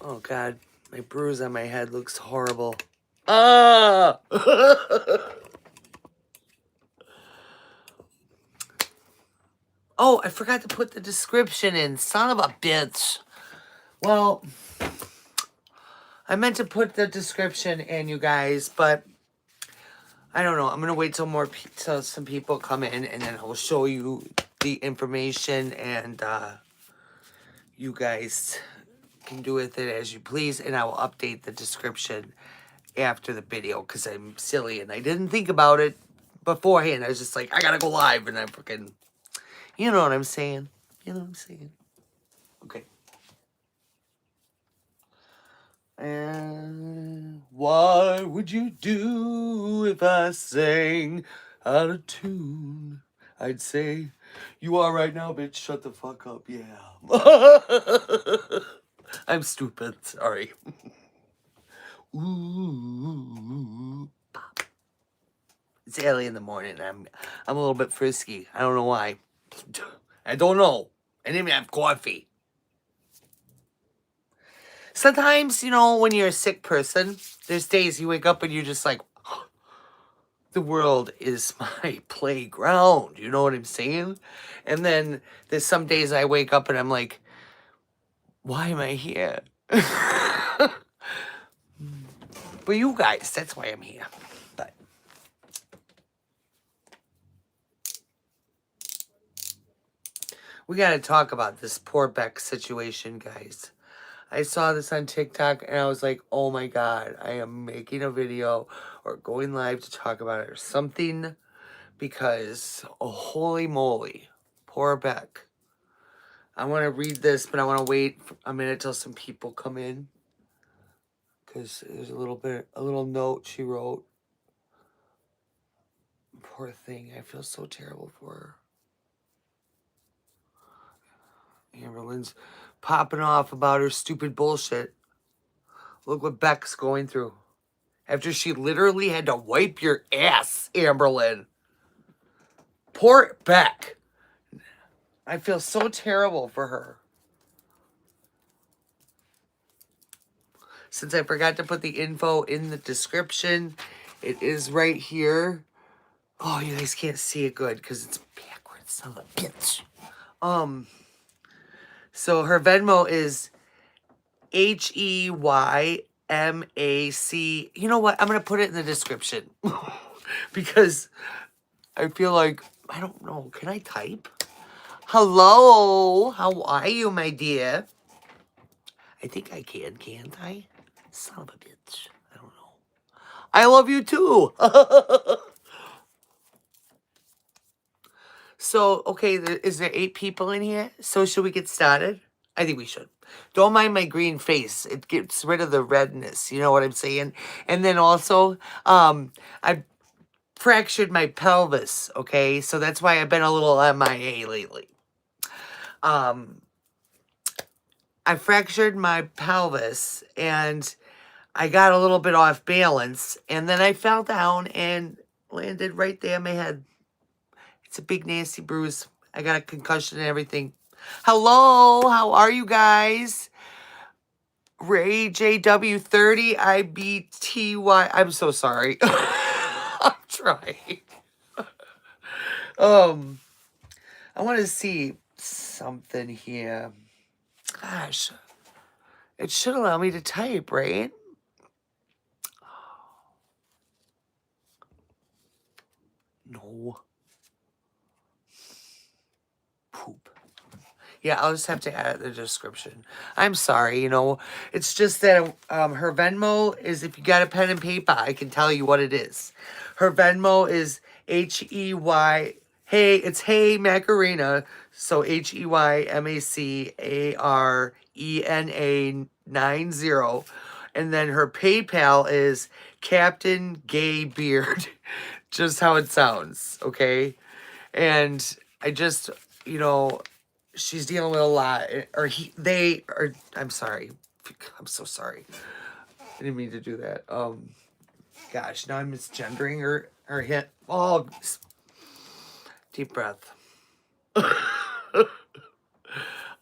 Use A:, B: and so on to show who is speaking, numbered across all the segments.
A: Oh, God. My bruise on my head looks horrible. Ah! Oh, I forgot to put the description in. Son of a bitch. Well, I meant to put the description in, you guys, but I don't know. I'm going to wait till some people come in, and then I'll show you the information, and you guys can do with it as you please, and I will update the description after the video, because I'm silly, and I didn't think about it beforehand. I was just like, I gotta go live, and I freaking... You know what I'm saying? You know what I'm saying? Okay. And what would you do if I sang out of tune? I'd say, you are right now, bitch. Shut the fuck up. Yeah. I'm stupid. Sorry. Ooh. Pop. It's early in the morning. I'm a little bit frisky. I don't know why. I don't know. I didn't even have coffee. Sometimes, you know, when you're a sick person, there's days you wake up and you're just like, the world is my playground. You know what I'm saying? And then there's some days I wake up and I'm like, why am I here? But you guys, that's why I'm here. But we got to talk about this poor Beck situation, guys. I saw this on TikTok and I was like, oh my God, I am making a video or going live to talk about it or something, because, oh, holy moly, poor Beck. I want to read this, but I want to wait a minute till some people come in, because there's a little note she wrote. Poor thing. I feel so terrible for her. Amberlynn's popping off about her stupid bullshit. Look what Beck's going through. After she literally had to wipe your ass, Amberlynn. Poor Beck. I feel so terrible for her. Since I forgot to put the info in the description, it is right here. Oh, you guys can't see it good because it's backwards, son of a bitch. So her Venmo is HEYMAC. You know what? I'm going to put it in the description. Because I feel like, I don't know. Can I type? Hello. How are you, my dear? I think I can, can't I? Son of a bitch. I don't know. I love you too. So, okay, is there 8 people in here? So should we get started? I think we should. Don't mind my green face. It gets rid of the redness. You know what I'm saying? And then also, I fractured my pelvis, okay? So that's why I've been a little MIA lately. I fractured my pelvis, and I got a little bit off balance, and then I fell down and landed right there on my head. It's a big, nasty bruise. I got a concussion and everything. Hello, how are you guys? Ray JW30 IBTY. I'm so sorry. I'm trying. I want to see something here. Gosh, it should allow me to type, right? No. Poop. Yeah, I'll just have to add the description. I'm sorry, you know. It's just that her Venmo is, if you got a pen and paper, I can tell you what it is. Her Venmo is HEY. Hey, it's Hey Macarena. So HEYMACARENA 90. And then her PayPal is Captain Gay Beard. Just how it sounds, okay? And I just, you know, she's dealing with a lot, I'm sorry. I'm so sorry. I didn't mean to do that. Gosh, now I'm misgendering her hit. Oh, deep breath.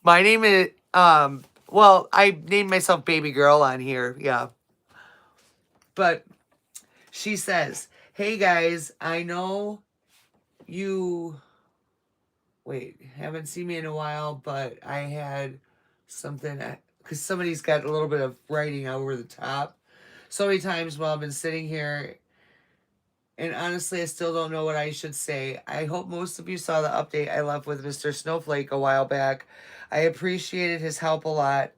A: My name is, Well, I named myself Baby Girl on here, yeah. But she says, hey guys, I know you, wait, haven't seen me in a while, but I had something, because somebody's got a little bit of writing over the top. So many times while I've been sitting here, and honestly, I still don't know what I should say. I hope most of you saw the update I left with Mr. Snowflake a while back. I appreciated his help a lot,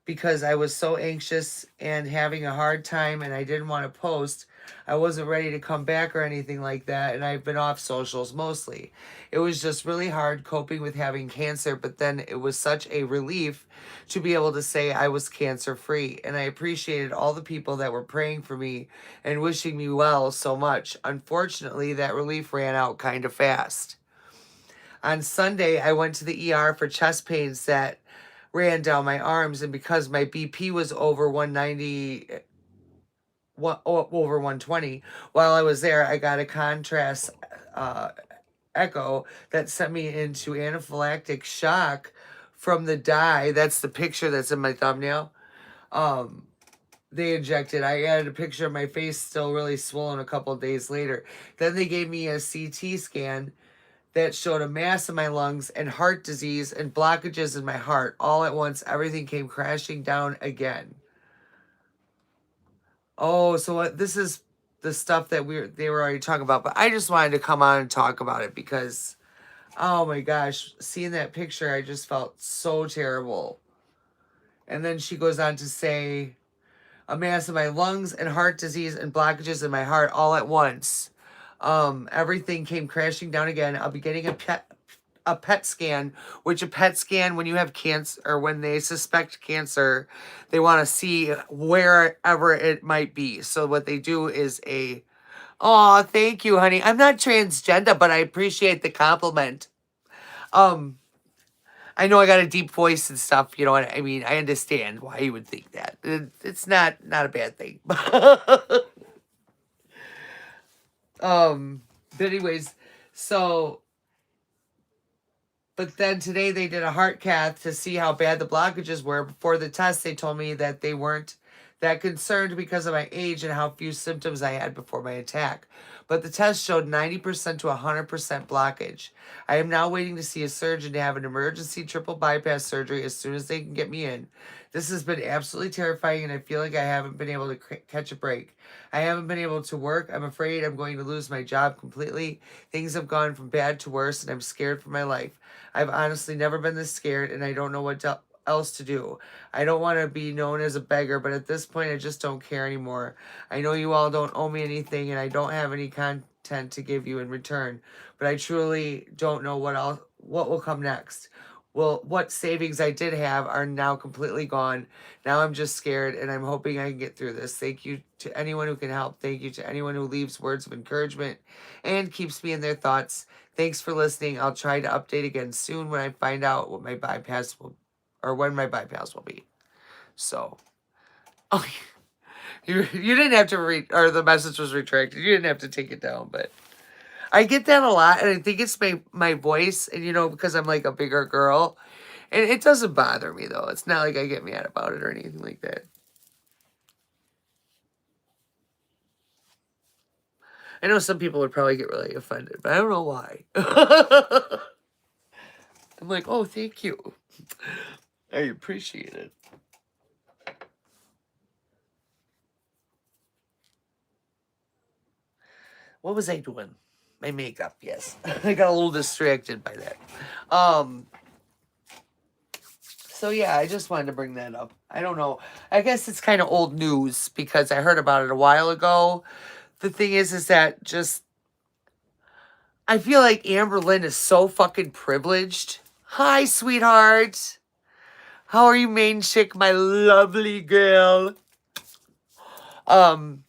A: because I was so anxious and having a hard time and I didn't want to post. I wasn't ready to come back or anything like that, and I've been off socials mostly. It was just really hard coping with having cancer, but then it was such a relief to be able to say I was cancer free, and I appreciated all the people that were praying for me and wishing me well so much. Unfortunately, that relief ran out kind of fast. On Sunday, I went to the ER for chest pains that ran down my arms, and because my BP was over 190, over 120, while I was there, I got a contrast echo that sent me into anaphylactic shock from the dye. That's the picture that's in my thumbnail. They injected. I added a picture of my face still really swollen a couple of days later. Then they gave me a CT scan that showed a mass in my lungs and heart disease and blockages in my heart. All at once, everything came crashing down again. Oh, so what? This is the stuff that they were already talking about, but I just wanted to come on and talk about it because, oh my gosh, seeing that picture, I just felt so terrible. And then she goes on to say, a mass in my lungs and heart disease and blockages in my heart all at once. Everything came crashing down again. I'll be getting a PET scan, which a PET scan, when you have cancer or when they suspect cancer, they want to see wherever it might be. So what they do is oh, thank you, honey. I'm not transgender, but I appreciate the compliment. I know I got a deep voice and stuff, you know what I mean? I understand why you would think that. It's not a bad thing. But anyways, so, but then today they did a heart cath to see how bad the blockages were. Before the test, they told me that they weren't that concerned because of my age and how few symptoms I had before my attack. But the test showed 90% to 100% blockage. I am now waiting to see a surgeon to have an emergency triple bypass surgery as soon as they can get me in. This has been absolutely terrifying, and I feel like I haven't been able to catch a break. I haven't been able to work. I'm afraid I'm going to lose my job completely. Things have gone from bad to worse, and I'm scared for my life. I've honestly never been this scared, and I don't know what else to do. I don't want to be known as a beggar, but at this point, I just don't care anymore. I know you all don't owe me anything, and I don't have any content to give you in return, but I truly don't know what will come next. Well, what savings I did have are now completely gone. Now I'm just scared, and I'm hoping I can get through this. Thank you to anyone who can help. Thank you to anyone who leaves words of encouragement and keeps me in their thoughts. Thanks for listening. I'll try to update again soon when I find out what my bypass will, or when my bypass will be. So, oh, you didn't have to read, or the message was retracted. You didn't have to take it down, but I get that a lot, and I think it's my voice, and because I'm like a bigger girl, and it doesn't bother me though. It's not like I get mad about it or anything like that. I know some people would probably get really offended, but I don't know why. I'm like, oh, thank you. I appreciate it. What was I doing? My makeup, yes. I got a little distracted by that. So yeah, I just wanted to bring that up. I don't know. I guess it's kind of old news because I heard about it a while ago. The thing is that I feel like Amberlynn is so fucking privileged. Hi, sweetheart. How are you, main chick, my lovely girl? But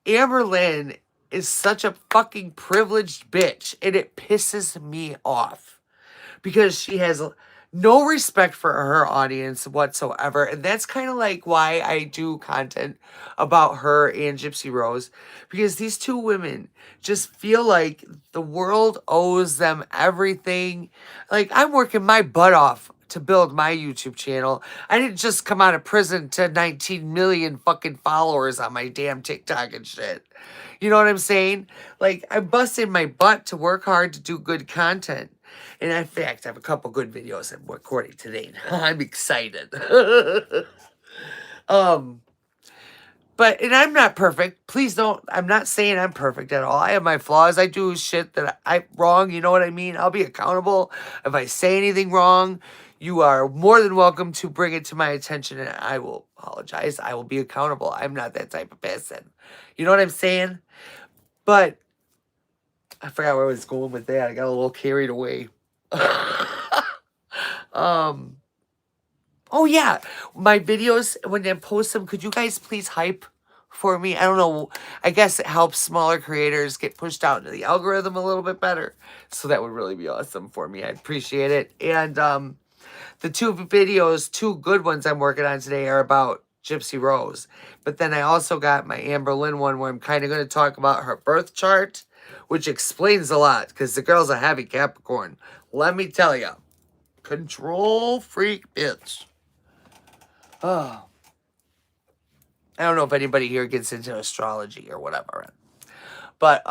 A: Amberlynn is such a fucking privileged bitch, and it pisses me off because she has no respect for her audience whatsoever. And that's kind of like why I do content about her and Gypsy Rose, because these two women just feel like the world owes them everything. Like, I'm working my butt off to build my YouTube channel. I didn't just come out of prison to 19 million fucking followers on my damn TikTok and shit. You know what I'm saying? Like, I busted my butt to work hard to do good content. And in fact, I have a couple good videos I'm recording today. I'm excited. And I'm not perfect. Please don't. I'm not saying I'm perfect at all. I have my flaws. I do shit that I wrong. You know what I mean? I'll be accountable. If I say anything wrong, you are more than welcome to bring it to my attention, and I will apologize. I will be accountable. I'm not that type of person. You know what I'm saying? But I forgot where I was going with that. I got a little carried away. Oh yeah, my videos, when I post them, could you guys please hype for me? I don't know. I guess it helps smaller creators get pushed out into the algorithm a little bit better. So that would really be awesome for me. I appreciate it. And the two good ones I'm working on today are about Gypsy Rose. But then I also got my Amberlynn one where I'm kind of going to talk about her birth chart, which explains a lot because the girl's a heavy Capricorn. Let me tell you. Control freak bitch. Oh, I don't know if anybody here gets into astrology or whatever, but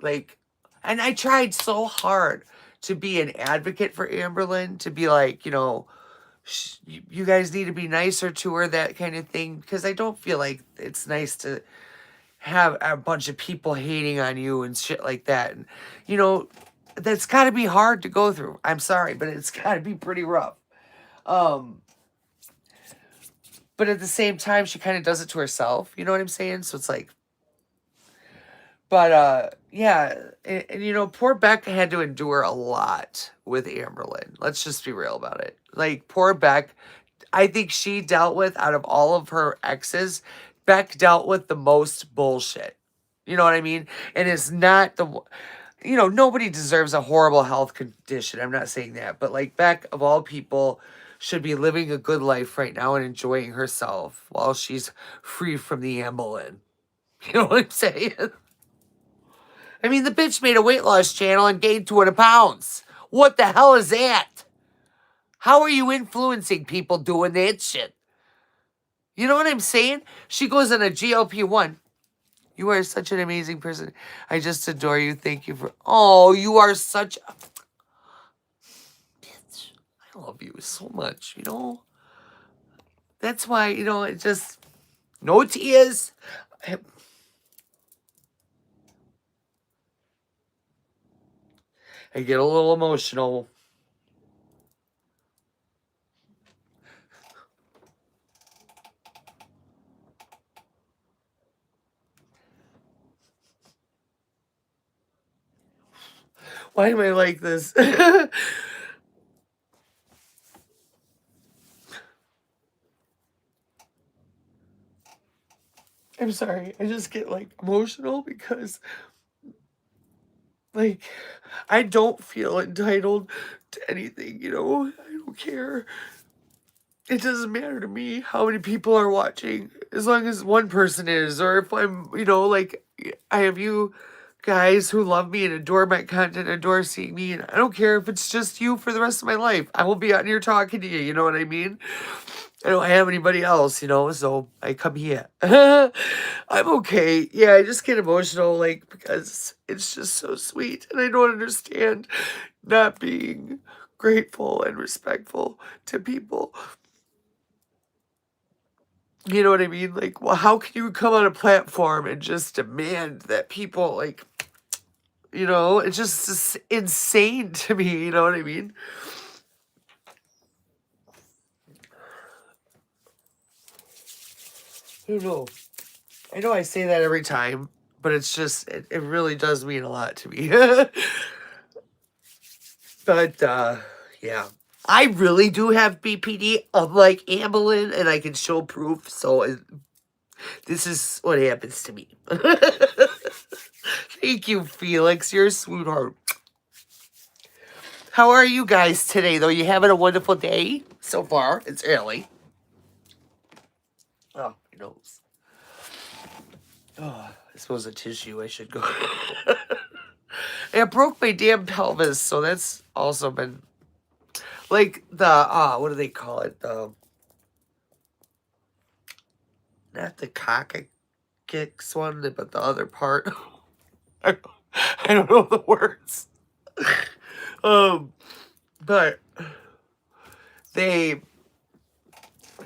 A: like, and I tried so hard to be an advocate for Amberlynn, to be like, you know, you guys need to be nicer to her, that kind of thing, because I don't feel like it's nice to have a bunch of people hating on you and shit like that, and you know, that's got to be hard to go through. I'm sorry, but it's got to be pretty rough. But at the same time, she kind of does it to herself. You know what I'm saying? So it's like, but yeah. And you know, poor Beck had to endure a lot with Amberlynn. Let's just be real about it. Like, poor Beck, I think she dealt with, out of all of her exes, Beck dealt with the most bullshit. You know what I mean? And it's not you know, nobody deserves a horrible health condition. I'm not saying that. But like, Beck, of all people, should be living a good life right now and enjoying herself while she's free from the Amberlynn. You know what I'm saying? I mean, the bitch made a weight loss channel and gained 200 pounds. What the hell is that? How are you influencing people doing that shit? You know what I'm saying? She goes on a GLP-1. You are such an amazing person. I just adore you. Thank you for... Oh, you are such a... Bitch. I love you so much, you know? That's why, you know, it just... No tears. I get a little emotional. Why am I like this? I'm sorry. I just get, like, emotional because, like, I don't feel entitled to anything, you know? I don't care. It doesn't matter to me how many people are watching, as long as one person is, or if I'm, you know, like, I have you guys who love me and adore my content, adore seeing me, and I don't care if it's just you for the rest of my life. I will be out here talking to you, you know what I mean? I don't have anybody else, you know, so I come here. I'm okay. Yeah, I just get emotional, like, because it's just so sweet, and I don't understand not being grateful and respectful to people. You know what I mean? Like, well, how can you come on a platform and just demand that people, like, you know, it's just insane to me, you know what I mean? I don't know. I know I say that every time, but it's just, it really does mean a lot to me. But, yeah. I really do have BPD, unlike Amberlynn, and I can show proof, so this is what happens to me. Thank you, Felix. You're a sweetheart. How are you guys today, though? You having a wonderful day so far? It's early. Oh, my nose. Oh, I suppose a tissue I should go. I broke my damn pelvis, so that's also been Like the what do they call it? The not the coccyx one, but the other part. I, I don't know the words. But they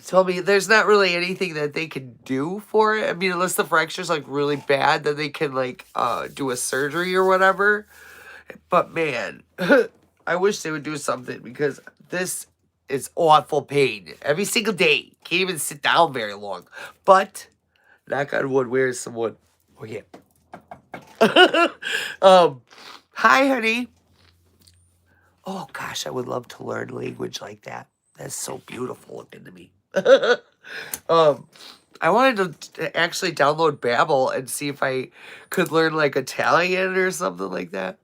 A: told me there's not really anything that they can do for it. I mean, unless the fracture's like really bad, then they can like do a surgery or whatever. But man, I wish they would do something because this is awful pain every single day. Can't even sit down very long. But knock on wood, where's some wood? Oh yeah. Hi, honey. Oh gosh, I would love to learn language like that. That's so beautiful looking to me. I wanted to actually download Babbel and see if I could learn like Italian or something like that.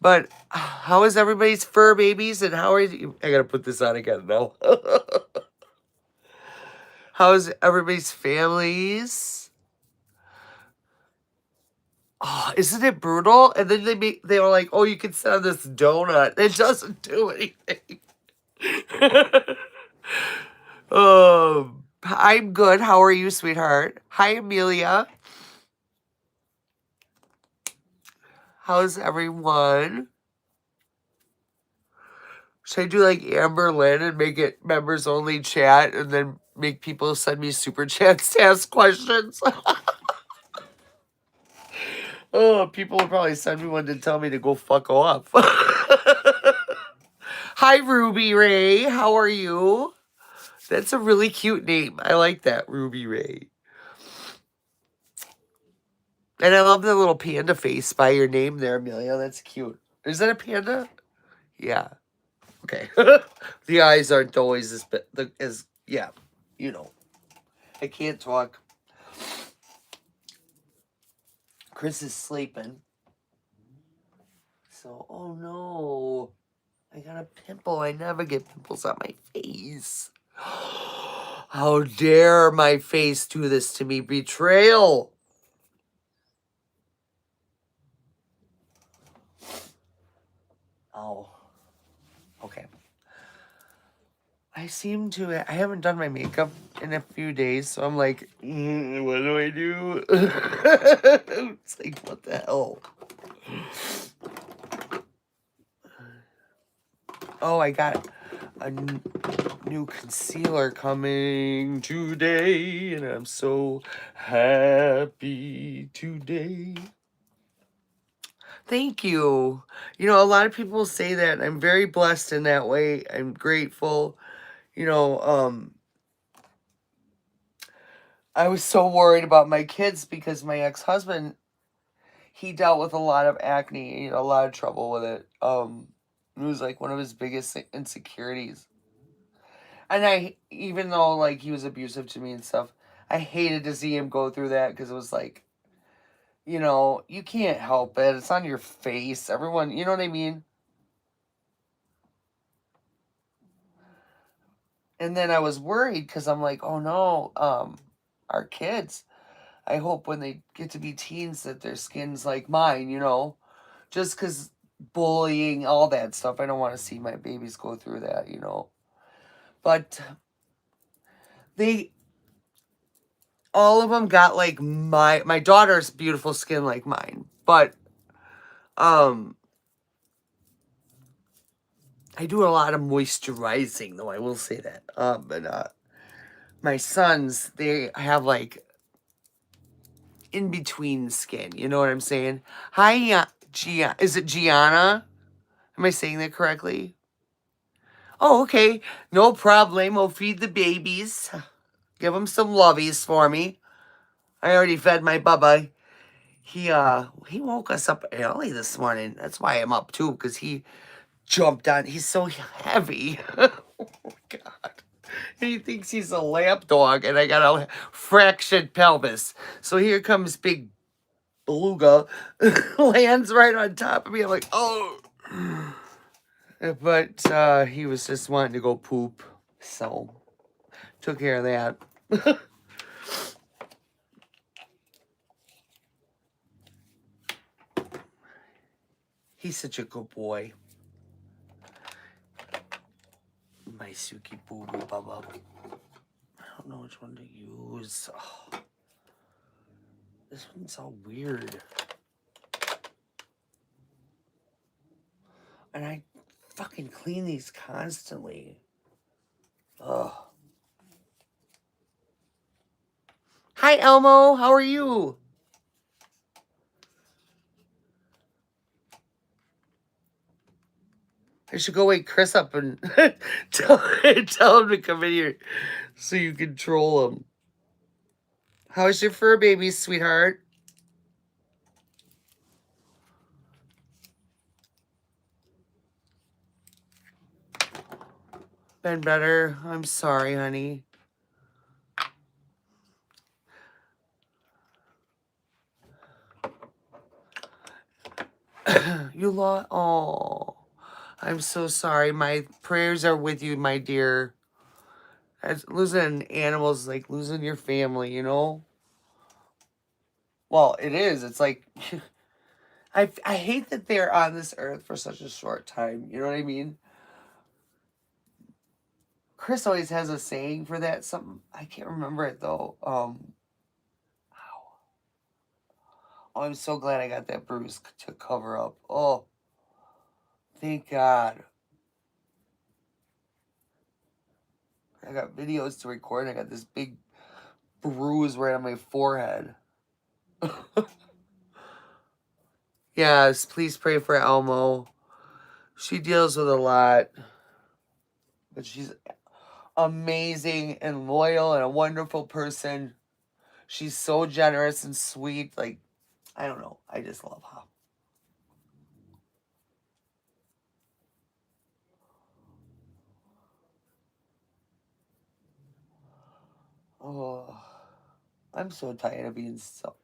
A: But how is everybody's fur babies and how are you? I gotta put this on again now. How's everybody's families? Oh, isn't it brutal? And then they were like, oh, you can sit on this donut. It doesn't do anything. I'm good. How are you, sweetheart? Hi, Amelia. How's everyone? Should I do like Amberlynn and make it members only chat and then make people send me super chats to ask questions? Oh, people will probably send me one to tell me to go fuck off. Hi, Ruby Ray. How are you? That's a really cute name. I like that, Ruby Ray. And I love the little panda face by your name there, Amelia. That's cute. Is that a panda? Yeah. Okay. The eyes aren't always as yeah, you know. I can't talk. Chris is sleeping. So, oh no. I got a pimple. I never get pimples on my face. How dare my face do this to me? Betrayal. Oh. Okay. I haven't done my makeup in a few days, so I'm like, what do I do? It's like, what the hell? Oh, I got a new concealer coming today, and I'm so happy today. Thank you. You know, a lot of people say that, and I'm very blessed in that way. I'm grateful. You know, I was so worried about my kids because my ex-husband, he dealt with a lot of acne, a lot of trouble with it. It was like one of his biggest insecurities. And even though like he was abusive to me and stuff, I hated to see him go through that because it was like, you can't help it. It's on your face. Everyone, you know what I mean? And then I was worried because I'm like, oh no, our kids, I hope when they get to be teens that their skin's like mine, just because bullying, all that stuff. I don't want to see my babies go through that, But all of them got like my daughter's beautiful skin like mine. But I do a lot of moisturizing, though, I will say that. But my sons, they have like in between skin. You know what I'm saying? Hi, is it Gianna? Am I saying that correctly? Oh, okay. No problemo. Feed the babies. Give them some lovies for me. I already fed my bubba. He woke us up early this morning. That's why I'm up too, because he jumped on. He's so heavy. Oh my God. He thinks he's a lap dog, and I got a fractured pelvis. So here comes big beluga, lands right on top of me. I'm like, oh. But he was just wanting to go poop, so took care of that. He's such a good boy. my Suki Boo Boo Bubba. I don't know which one to use. Oh, this one's all weird. And I fucking clean these constantly. Ugh. Hi, Elmo. How are you? I should go wake Chris up and tell him to come in here so you can troll him. How's your fur baby, sweetheart? Been better. I'm sorry, honey. You lost. Oh, I'm so sorry. My prayers are with you, my dear. As losing an animal is like losing your family, you know? Well, it is. It's like, I hate that they're on this earth for such a short time. You know what I mean? Chris always has a saying for that. Something, I can't remember it though. Oh, I'm so glad I got that bruise to cover up. Oh, thank God. I got videos to record. I got this big bruise right on my forehead. Yes, please pray for Elmo. She deals with a lot, but she's amazing and loyal and a wonderful person. She's so generous and sweet. Like, I don't know. I just love her. Oh, I'm so tired of being so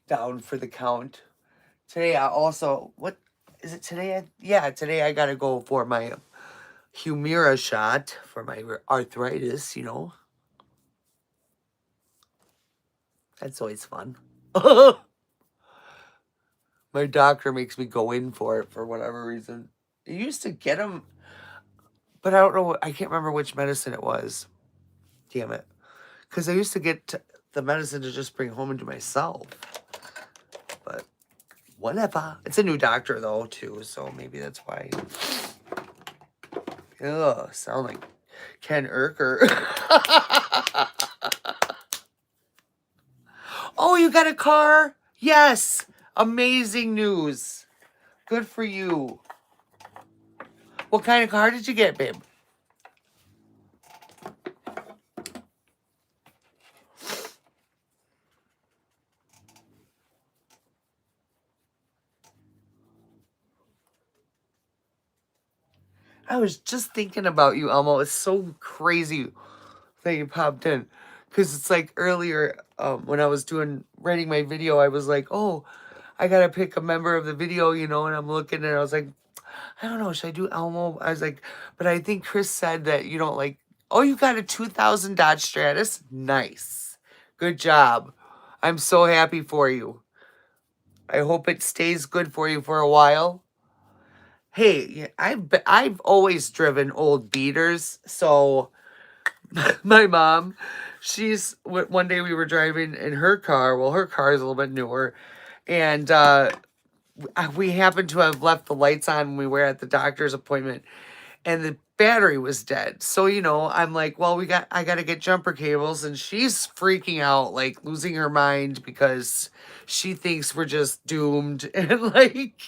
A: down for the count. Today I also, what is it today? Yeah, today I gotta go for my Humira shot for my arthritis, you know. That's always fun. My doctor makes me go in for it for whatever reason. I used to get them, but I don't know. I can't remember which medicine it was. Damn it. Because I used to get the medicine to just bring home and do myself. But whatever. It's a new doctor, though, too. So maybe that's why. Ugh, sound like Ken Urker. Oh, you got a car? Yes. Amazing news. Good for you. What kind of car did you get, babe? I was just thinking about you, Elmo. It's so crazy that you popped in. Because it's like earlier when I was writing my video, I was like, oh, I got to pick a member of the video, you know, and I'm looking and I was like, I don't know, should I do Elmo? I was like, but I think Chris said that you don't like, oh, you got a 2000 Dodge Stratus? Nice. Good job. I'm so happy for you. I hope it stays good for you for a while. Hey, I've always driven old beaters, so my mom, one day we were driving in her car. Well, her car is a little bit newer, and we happened to have left the lights on when we were at the doctor's appointment, and the battery was dead. So, you know, I'm like, well, I got to get jumper cables, and she's freaking out, like losing her mind because she thinks we're just doomed, and like.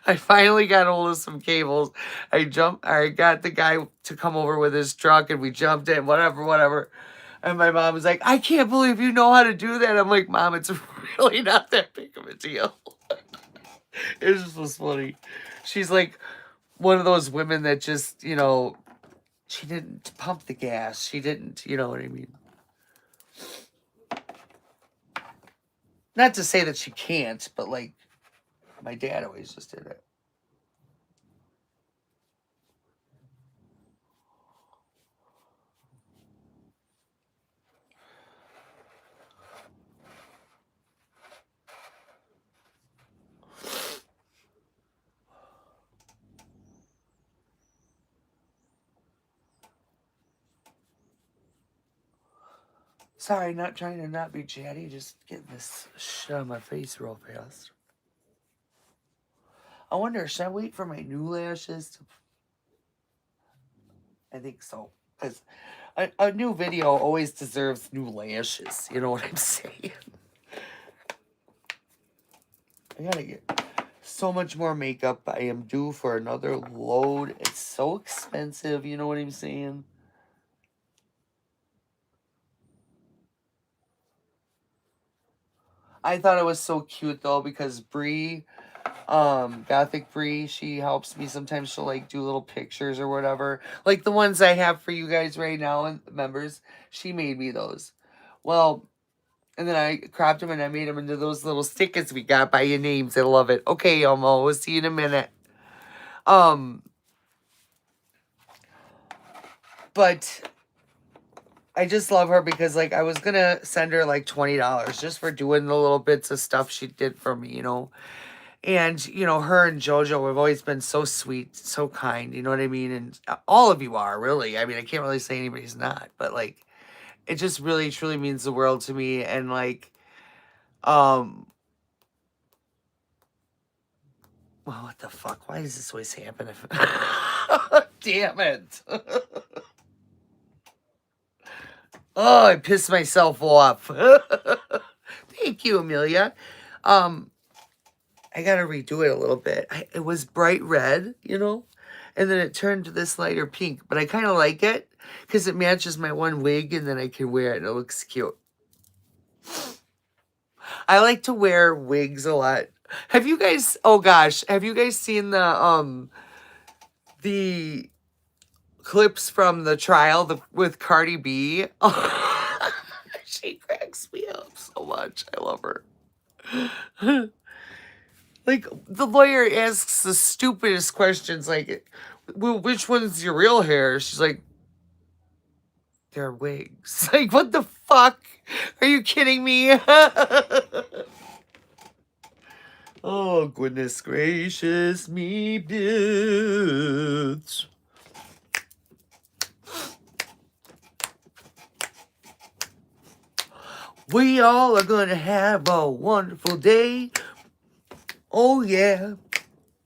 A: I finally got hold of some cables. I got the guy to come over with his truck and we jumped in, whatever. And my mom was like, I can't believe you know how to do that. I'm like, Mom, it's really not that big of a deal. It just was funny. She's like one of those women that just, you know, she didn't pump the gas. She didn't, you know what I mean? Not to say that she can't, but like my dad always just did it. Sorry, not trying to not be chatty, just getting this shit on my face real fast. I wonder, should I wait for my new lashes to... I think so. Because a new video always deserves new lashes. You know what I'm saying? I gotta get so much more makeup. I am due for another load. It's so expensive. You know what I'm saying? I thought it was so cute though because Bree, Gothic Bree, she helps me sometimes. She'll like do little pictures or whatever, like the ones I have for you guys right now and members. She made me those. Well, and then I cropped them and I made them into those little stickers we got by your names. I love it. Okay, Elmo, we'll see you in a minute. But I just love her because, like, I was gonna send her like $20 just for doing the little bits of stuff she did for me, you know. And, you know, her and JoJo have always been so sweet, so kind, you know what I mean? And all of you are, really. I mean, I can't really say anybody's not, but, like, it just really, truly means the world to me. And, like, well, what the fuck? Why does this always happen? Damn it. Oh, I pissed myself off. Thank you, Amelia. I gotta redo it a little bit. It was bright red, you know, and then it turned to this lighter pink. But I kind of like it because it matches my one wig, and then I can wear it, and it looks cute. I like to wear wigs a lot. Have you guys? Oh gosh, have you guys seen the clips from the trial with Cardi B? She cracks me up so much. I love her. Like, the lawyer asks the stupidest questions, like, well, which one's your real hair? She's like, they're wigs. Like, what the fuck? Are you kidding me? Oh, goodness gracious me, bitch. We all are gonna have a wonderful day. Oh, yeah.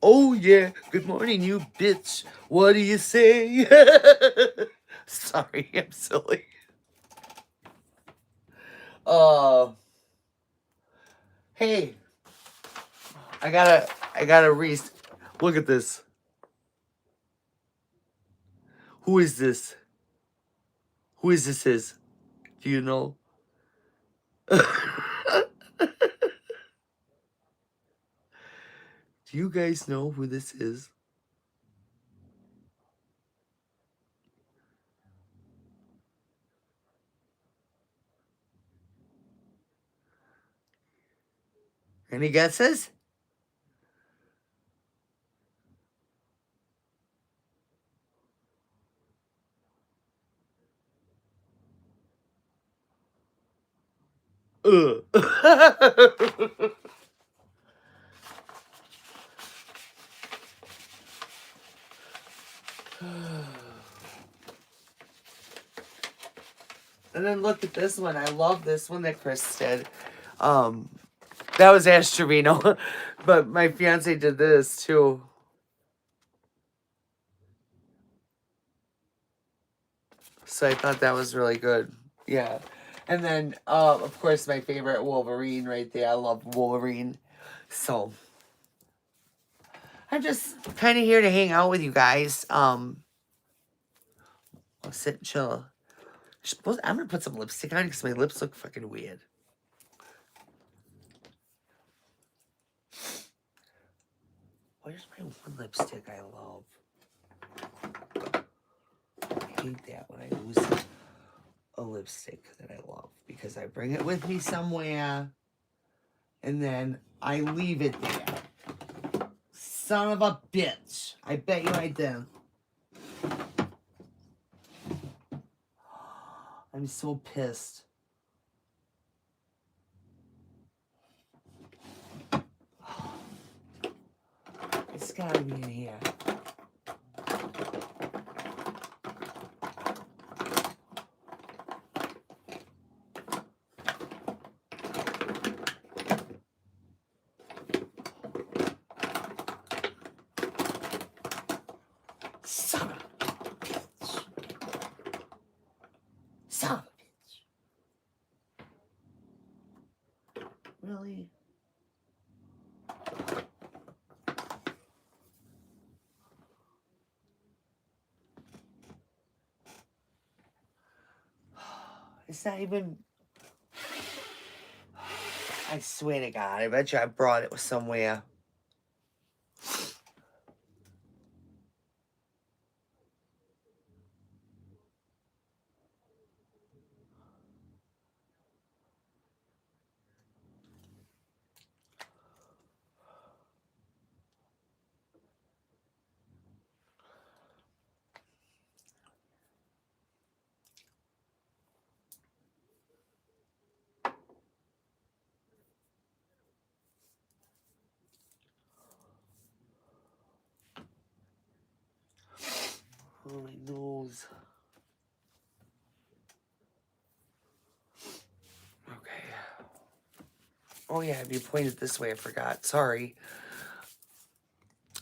A: Oh, yeah. Good morning, you bitch. What do you say? Sorry, I'm silly. Hey. I gotta look at this. Who is this? Who is this? Do you know? Do you guys know who this is? Any guesses? And then look at this one. I love this one that Chris did. That was Ash Trevino, but my fiance did this too. So I thought that was really good. Yeah. And then, of course, my favorite Wolverine right there. I love Wolverine. So I'm just kind of here to hang out with you guys. I'll sit and chill. I'm going to put some lipstick on because my lips look fucking weird. Where's my one lipstick I love? I hate that when I lose a lipstick that I love because I bring it with me somewhere and then I leave it there. Son of a bitch. I bet you I did. I'm so pissed. It's gotta be in here. Son of a bitch. Son of a bitch. Really? It's not even... I swear to God, I bet you I brought it somewhere. Oh, my nose. Okay. Oh, yeah, if you pointed this way, I forgot. Sorry.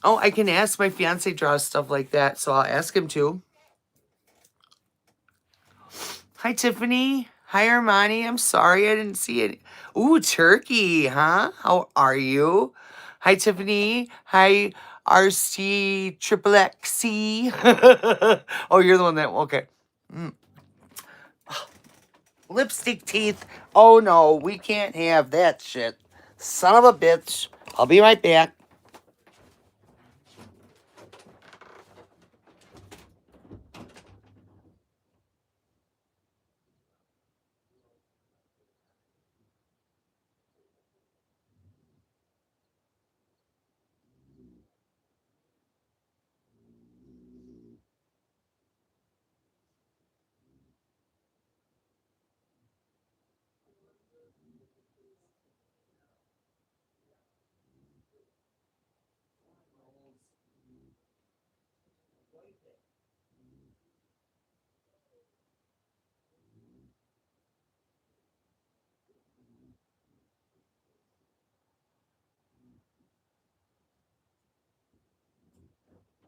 A: Oh, I can ask my fiance draws stuff like that, so I'll ask him too. Hi, Tiffany. Hi, Armani. I'm sorry I didn't see it. Ooh, turkey, huh? How are you? Hi, Tiffany. Hi, RC Triple XC. Oh, you're the one that, okay. Mm. Lipstick teeth. Oh, no, we can't have that shit. Son of a bitch. I'll be right back.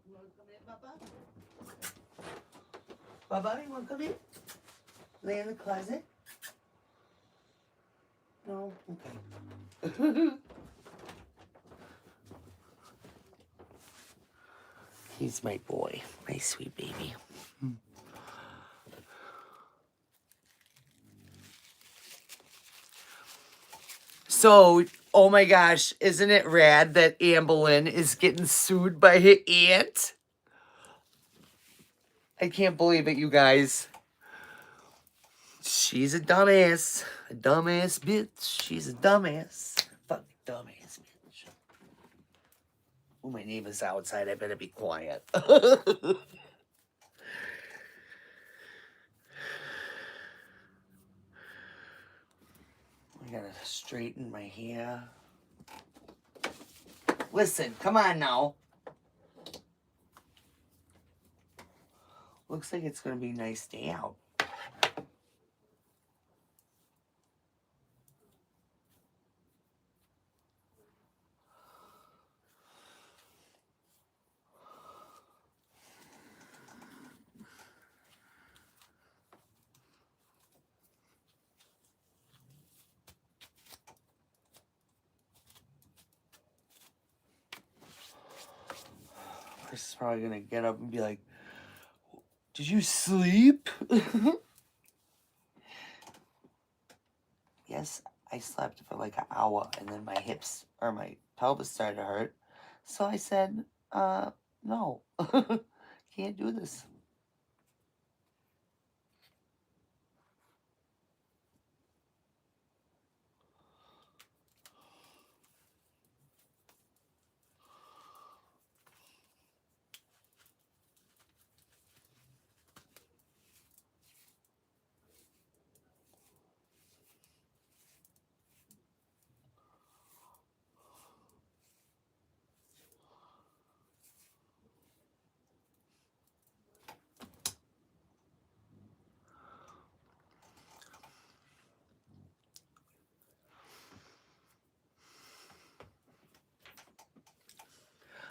A: You want to come in, Bubba? Bubba, you want to come in? Lay in the closet? No? Okay. He's my boy. My sweet baby. So, oh my gosh, isn't it rad that Amberlynn is getting sued by her aunt? I can't believe it, you guys. She's a dumbass. A dumbass bitch. She's a dumbass. Fucking dumbass bitch. Oh, my neighbor's outside. I better be quiet. I gotta straighten my hair. Listen, come on now. Looks like it's gonna be a nice day out. Chris is probably gonna get up and be like, "Did you sleep?" Yes, I slept for like an hour and then my hips or my pelvis started to hurt. So I said, no, can't do this.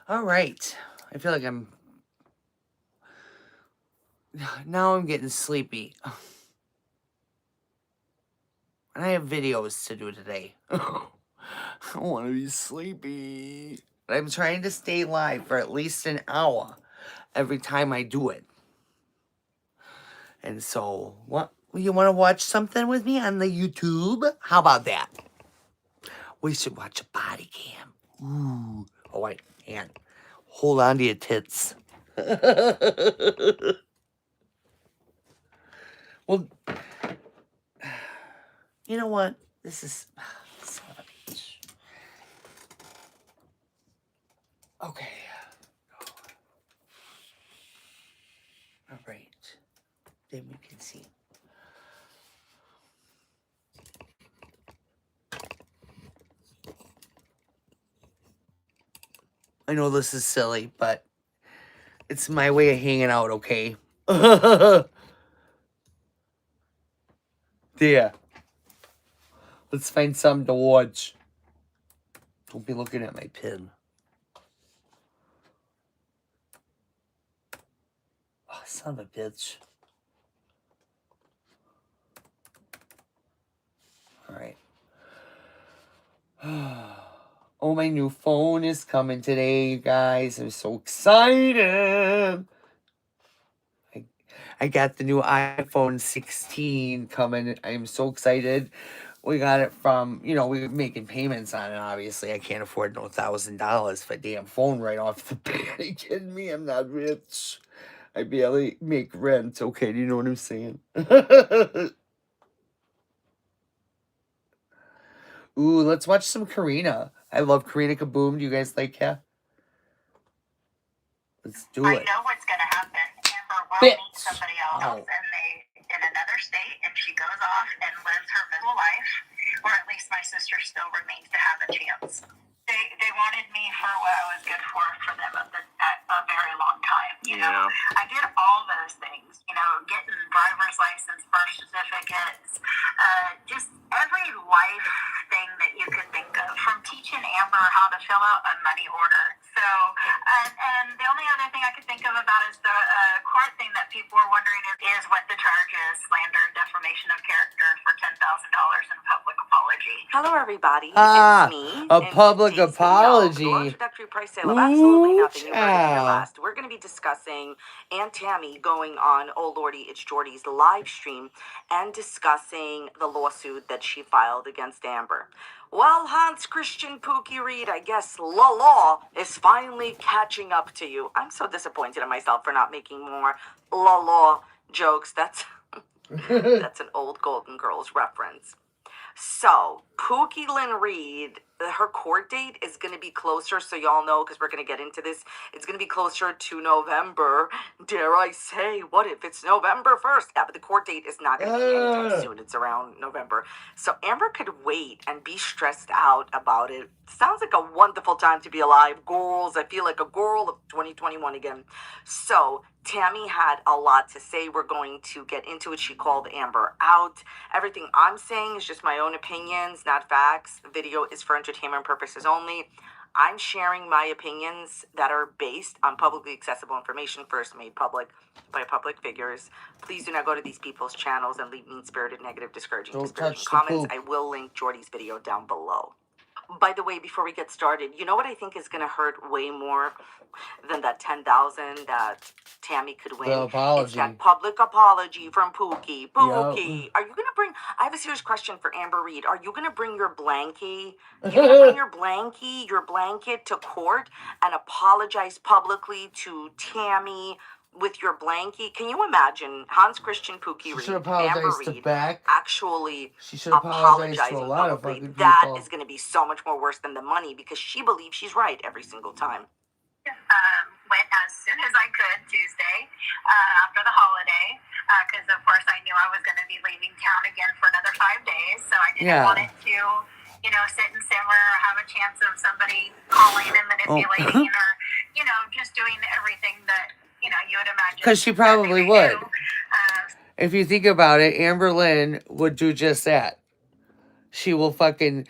A: All right. I feel like I'm Now I'm getting sleepy. And I have videos to do today. I want to be sleepy. I'm trying to stay live for at least an hour every time I do it. And so, what? You want to watch something with me on the YouTube? How about that? We should watch a body cam. Ooh. Oh, wait. And hold on to your tits. Well, you know what? This is... Son of a bitch. Okay. All right. Then we can see. I know this is silly, but it's my way of hanging out, okay? There. Let's find something to watch. Don't be looking at my pin. Oh, son of a bitch. Alright. Oh, my new phone is coming today, you guys. I'm so excited. I got the new iPhone 16 coming. I'm so excited. We got it from, you know, we were making payments on it, obviously. I can't afford no $1,000 for a damn phone right off the bat. Are you kidding me? I'm not rich. I barely make rent. Okay, do you know what I'm saying? Ooh, let's watch some Karina. I love Karina Kaboom. Do you guys like her? Let's do it.
B: I know what's going to happen. Amber will
A: Bitch.
B: meet somebody else and they in another state, and she goes off and lives her middle life, or at least my sister still remains to have a chance. They wanted me for what I was good for them at a very long time. You know, I did all those things. You know, getting driver's license, birth certificates, just every life thing that you could think of, from teaching Amber how to fill out a money order. So, and the only other thing I could think of about is the court thing that people were wondering is what the charge is: slander and defamation of character for $10,000 in public apology.
C: Hello, everybody.
A: Ah,
C: it's me.
A: a public apology.
C: The introductory price sale of absolutely
A: Ooh,
C: nothing. You heard it here
A: child.
C: last. We're going to be discussing Aunt Tammy going on Oh Lordy, It's Jordy's live stream and discussing the lawsuit that she filed against Amber. Well, Hans Christian Pookie Reid, I guess la law is finally catching up to you. I'm so disappointed in myself for not making more la law jokes. That's an old Golden Girls reference. So, Pookie Lynn Reid, her court date is going to be closer, so y'all know, because we're going to get into this. It's going to be closer to November. Dare I say, what if it's November 1st? Yeah, but the court date is not going to be anytime soon. It's around November. So, Amber could wait and be stressed out about it. Sounds like a wonderful time to be alive. Girls, I feel like a girl of 2021 again. So, Tammy had a lot to say. We're going to get into it. She called Amber out. Everything I'm saying is just my own opinions, not facts. The video is for entertainment purposes only. I'm sharing my opinions that are based on publicly accessible information first made public by public figures. Please do not go to these people's channels and leave mean-spirited, negative, discouraging comments. I will link Jordy's video down below. By the way, before we get started, you know what I think is going to hurt way more than that $10,000 that Tammy could win?
A: The apology.
C: It's that public apology from Pookie. Pookie, yep. Are you going to bring... I have a serious question for Amber Reid. Are you going to bring your blankie? You going to bring your blankie, your blanket to court and apologize publicly to Tammy with your blankie? Can you imagine Hans Christian Pookie Reid, Amber Reid,
A: Beck.
C: Actually
A: she should apologize to a lot of fucking people.
C: That is going to be so much more worse than the money, because she believes she's right every single time.
B: Went as soon as I could Tuesday after the holiday, because of course I knew I was going to be leaving town again for another 5 days, so I didn't want it to, you know, sit and simmer or have a chance of somebody calling and manipulating or, you know, just doing everything that, you know, you would imagine.
A: Because she probably would. If you think about it, Amberlynn would do just that. She will fucking...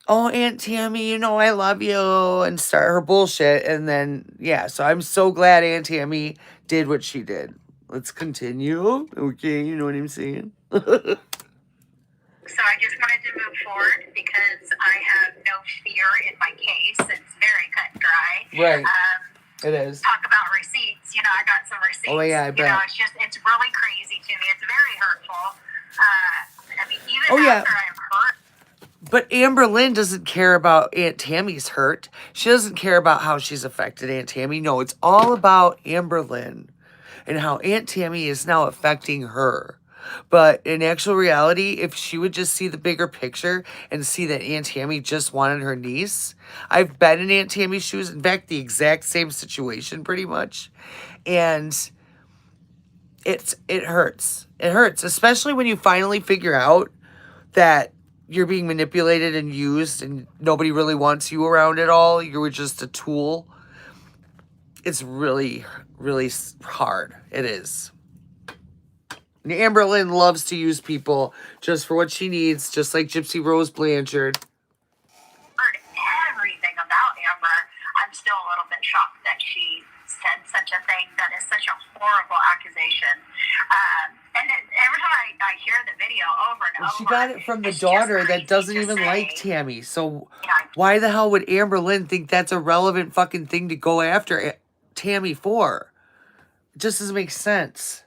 A: Oh, Aunt Tammy, you know I love you, and start her bullshit, and then, yeah, so I'm so glad Aunt Tammy did what she did. Let's continue. Okay, you know what I'm saying?
B: So I just wanted to move forward because I have no fear in my case. It's very cut and dry.
A: Right. It is.
B: Talk about receipts. I got some receipts.
A: Oh, yeah, I bet.
B: It's really crazy to me. It's very hurtful. Even
A: Oh, yeah.
B: after I'm hurt.
A: But Amberlynn doesn't care about Aunt Tammy's hurt. She doesn't care about how she's affected Aunt Tammy. No, it's all about Amberlynn and how Aunt Tammy is now affecting her. But in actual reality, if she would just see the bigger picture and see that Aunt Tammy just wanted her niece, I've been in Aunt Tammy's shoes. In fact, the exact same situation pretty much. And it hurts. It hurts, especially when you finally figure out that you're being manipulated and used and nobody really wants you around at all. You were just a tool. It's really, really hard. It is. And Amberlynn loves to use people just for what she needs, just like Gypsy Rose Blanchard.
B: Heard everything about Amber. I'm still a little bit shocked that she said such a thing. That is such a horrible accusation. And every time I hear the video over and over,
A: she got it from the daughter that doesn't even like Tammy. So why the hell would Amberlynn think that's a relevant fucking thing to go after Tammy for? It just doesn't make sense.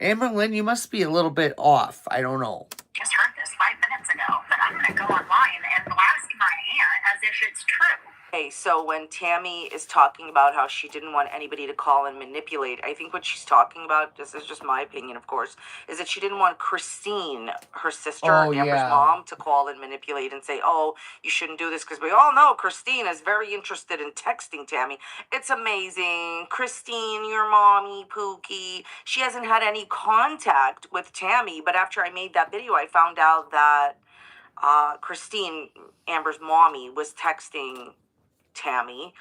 A: Amberlynn, you must be a little bit off. I don't know.
B: Just heard this 5 minutes ago, but I'm going to go online and blast my aunt as if it's true.
C: Okay, so when Tammy is talking about how she didn't want anybody to call and manipulate, I think what she's talking about, this is just my opinion, of course, is that she didn't want Christine, her sister, Amber's mom, to call and manipulate and say, oh, you shouldn't do this, because we all know Christine is very interested in texting Tammy. It's amazing. Christine, your mommy, Pookie, she hasn't had any contact with Tammy, but after I made that video, I found out that Christine, Amber's mommy, was texting Tammy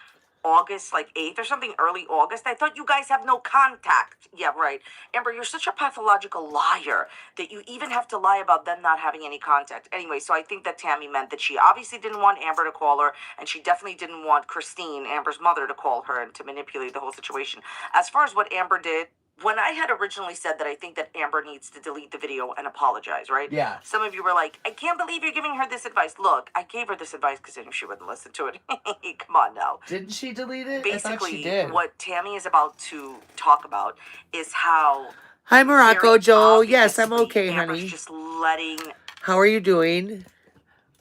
C: August 8th or something, early August. I thought you guys have no contact. Yeah, right. Amber, you're such a pathological liar that you even have to lie about them not having any contact. Anyway, so I think that Tammy meant that she obviously didn't want Amber to call her, and she definitely didn't want Christine, Amber's mother, to call her and to manipulate the whole situation. As far as what Amber did, when I had originally said that I think that Amber needs to delete the video and apologize, right?
A: Yeah.
C: Some of you were like, I can't believe you're giving her this advice. Look, I gave her this advice because I knew she wouldn't listen to it. Come on now.
A: Didn't she delete it?
C: Basically,
A: I thought she did.
C: What Tammy is about to talk about is how...
A: Hi, Morocco Joe. Yes, I'm okay,
C: Amber's
A: honey.
C: just letting...
A: How are you doing?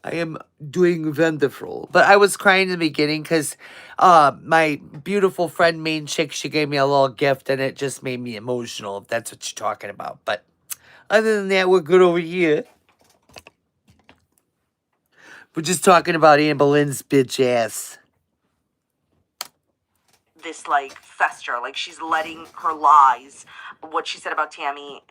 A: I am doing wonderful. But I was crying in the beginning because my beautiful friend, Main Chick, she gave me a little gift and it just made me emotional, if that's what you're talking about. But other than that, we're good over here. We're just talking about Amberlynn's bitch ass.
C: This fester, she's letting her lies, what she said about Tammy,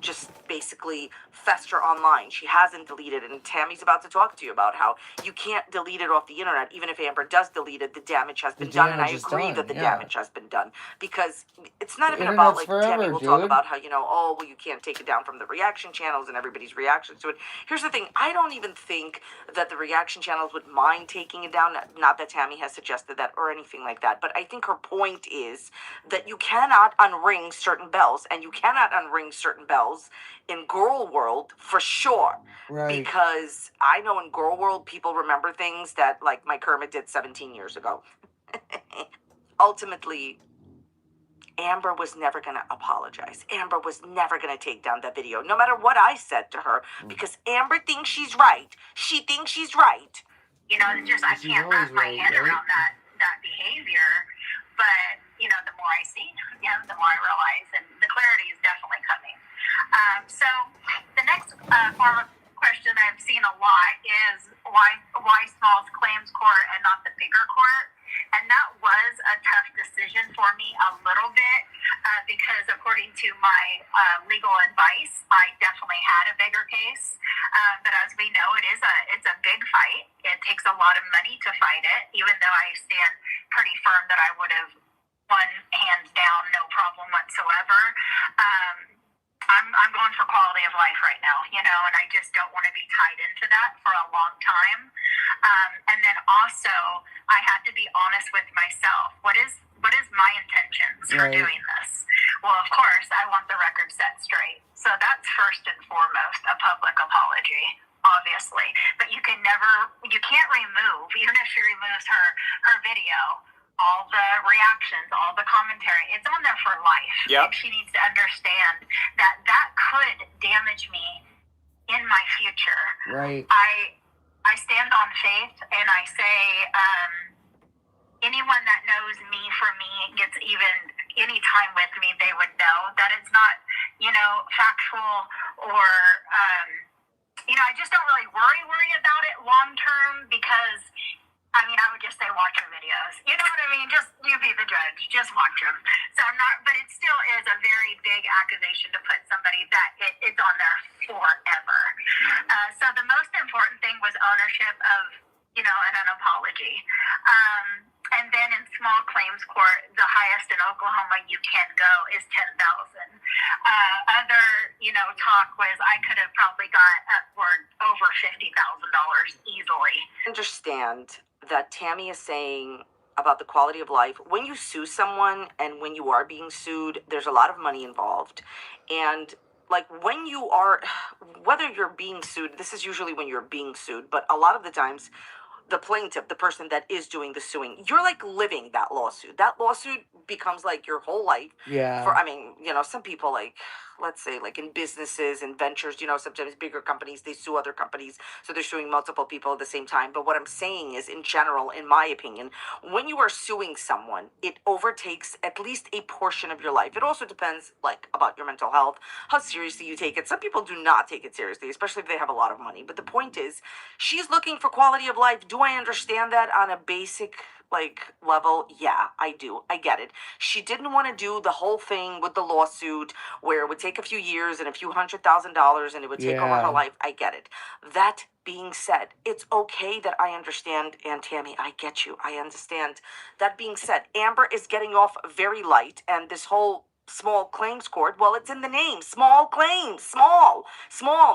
C: just basically fester online. She hasn't deleted it, and Tammy's about to talk to you about how you can't delete it off the internet. Even if Amber does delete it, the damage has been done, and I agree that the damage has been done, because it's not even about Tammy will talk about how oh, well, you can't take it down from the reaction channels and everybody's reactions to it. Here's the thing, I don't even think that the reaction channels would mind taking it down, not that Tammy has suggested that or anything like that, but I think her point is that you cannot unring certain bells, and you cannot unring certain bells in girl world for sure. Right. Because I know in girl world people remember things that my Kermit did 17 years ago. Ultimately, Amber was never going to apologize. Amber was never going to take down that video, no matter what I said to her, because Amber thinks she's right. She thinks she's right.
B: I can't wrap my head around that behavior. But, the more I see, the more I realize, and the clarity is definitely coming. So the next form of question I've seen a lot is why Smalls claims court and not the bigger court? And that was a tough decision for me a little bit because according to my legal advice, I definitely had a bigger case. But as we know, it's a big fight. It takes a lot of money to fight it, even though I stand pretty firm that I would have won hands down, no problem whatsoever. I'm going for quality of life right now, and I just don't want to be tied into that for a long time. And then also, I had to be honest with myself. What is my intentions for doing this? Well, of course, I want the record set straight. So that's first and foremost a public apology, obviously. But you can't remove, even if she removes her video, all the reactions, all the commentary. It's on there for life.
D: Yep.
B: And she needs to understand that could damage me in my future.
A: Right.
B: I stand on faith, and I say, anyone that knows me for me gets even any time with me, they would know that it's not, factual or, I just don't really worry about it long term because, I would just say watch her videos. You know what I mean? Just, you be the judge. Just watch them. So I'm not, but it still is a very big accusation to put somebody that it's on there forever. So the most important thing was ownership of, and an apology. And then in small claims court, the highest in Oklahoma you can go is $10,000. Other, talk was I could have probably got upward over $50,000 easily.
C: Understand that Tammy is saying about the quality of life. When you sue someone and when you are being sued, there's a lot of money involved. And like when you are, whether you're being sued, this is usually when you're being sued, but a lot of the times, the plaintiff, the person that is doing the suing, you're like living that lawsuit. That lawsuit becomes like your whole life.
A: Yeah.
C: Some people let's say like in businesses and ventures, sometimes bigger companies, they sue other companies. So they're suing multiple people at the same time. But what I'm saying is in general, in my opinion, when you are suing someone, it overtakes at least a portion of your life. It also depends about your mental health, how seriously you take it. Some people do not take it seriously, especially if they have a lot of money. But the point is, she's looking for quality of life. Do I understand that on a basic level? Yeah, I do. I get it. She didn't want to do the whole thing with the lawsuit where it would take a few years and a few $100,000 and it would take over her life. I get it. That being said, it's okay that I understand, Aunt Tammy, I get you. I understand. That being said, Amber is getting off very light, and this whole small claims court, well, it's in the name. Small claims. Small,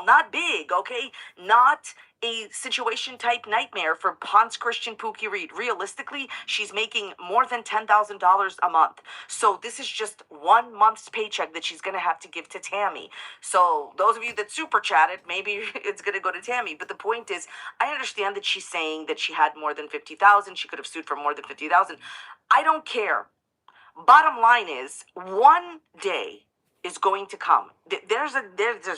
C: not big, okay? Not a situation type nightmare for Hans Christian Pookie Reid. Realistically, she's making more than $10,000 a month. So this is just 1 month's paycheck that she's going to have to give to Tammy. So those of you that super chatted, maybe it's going to go to Tammy. But the point is, I understand that she's saying that she had more than $50,000. She could have sued for more than $50,000. I don't care. Bottom line is, one day is going to come. There's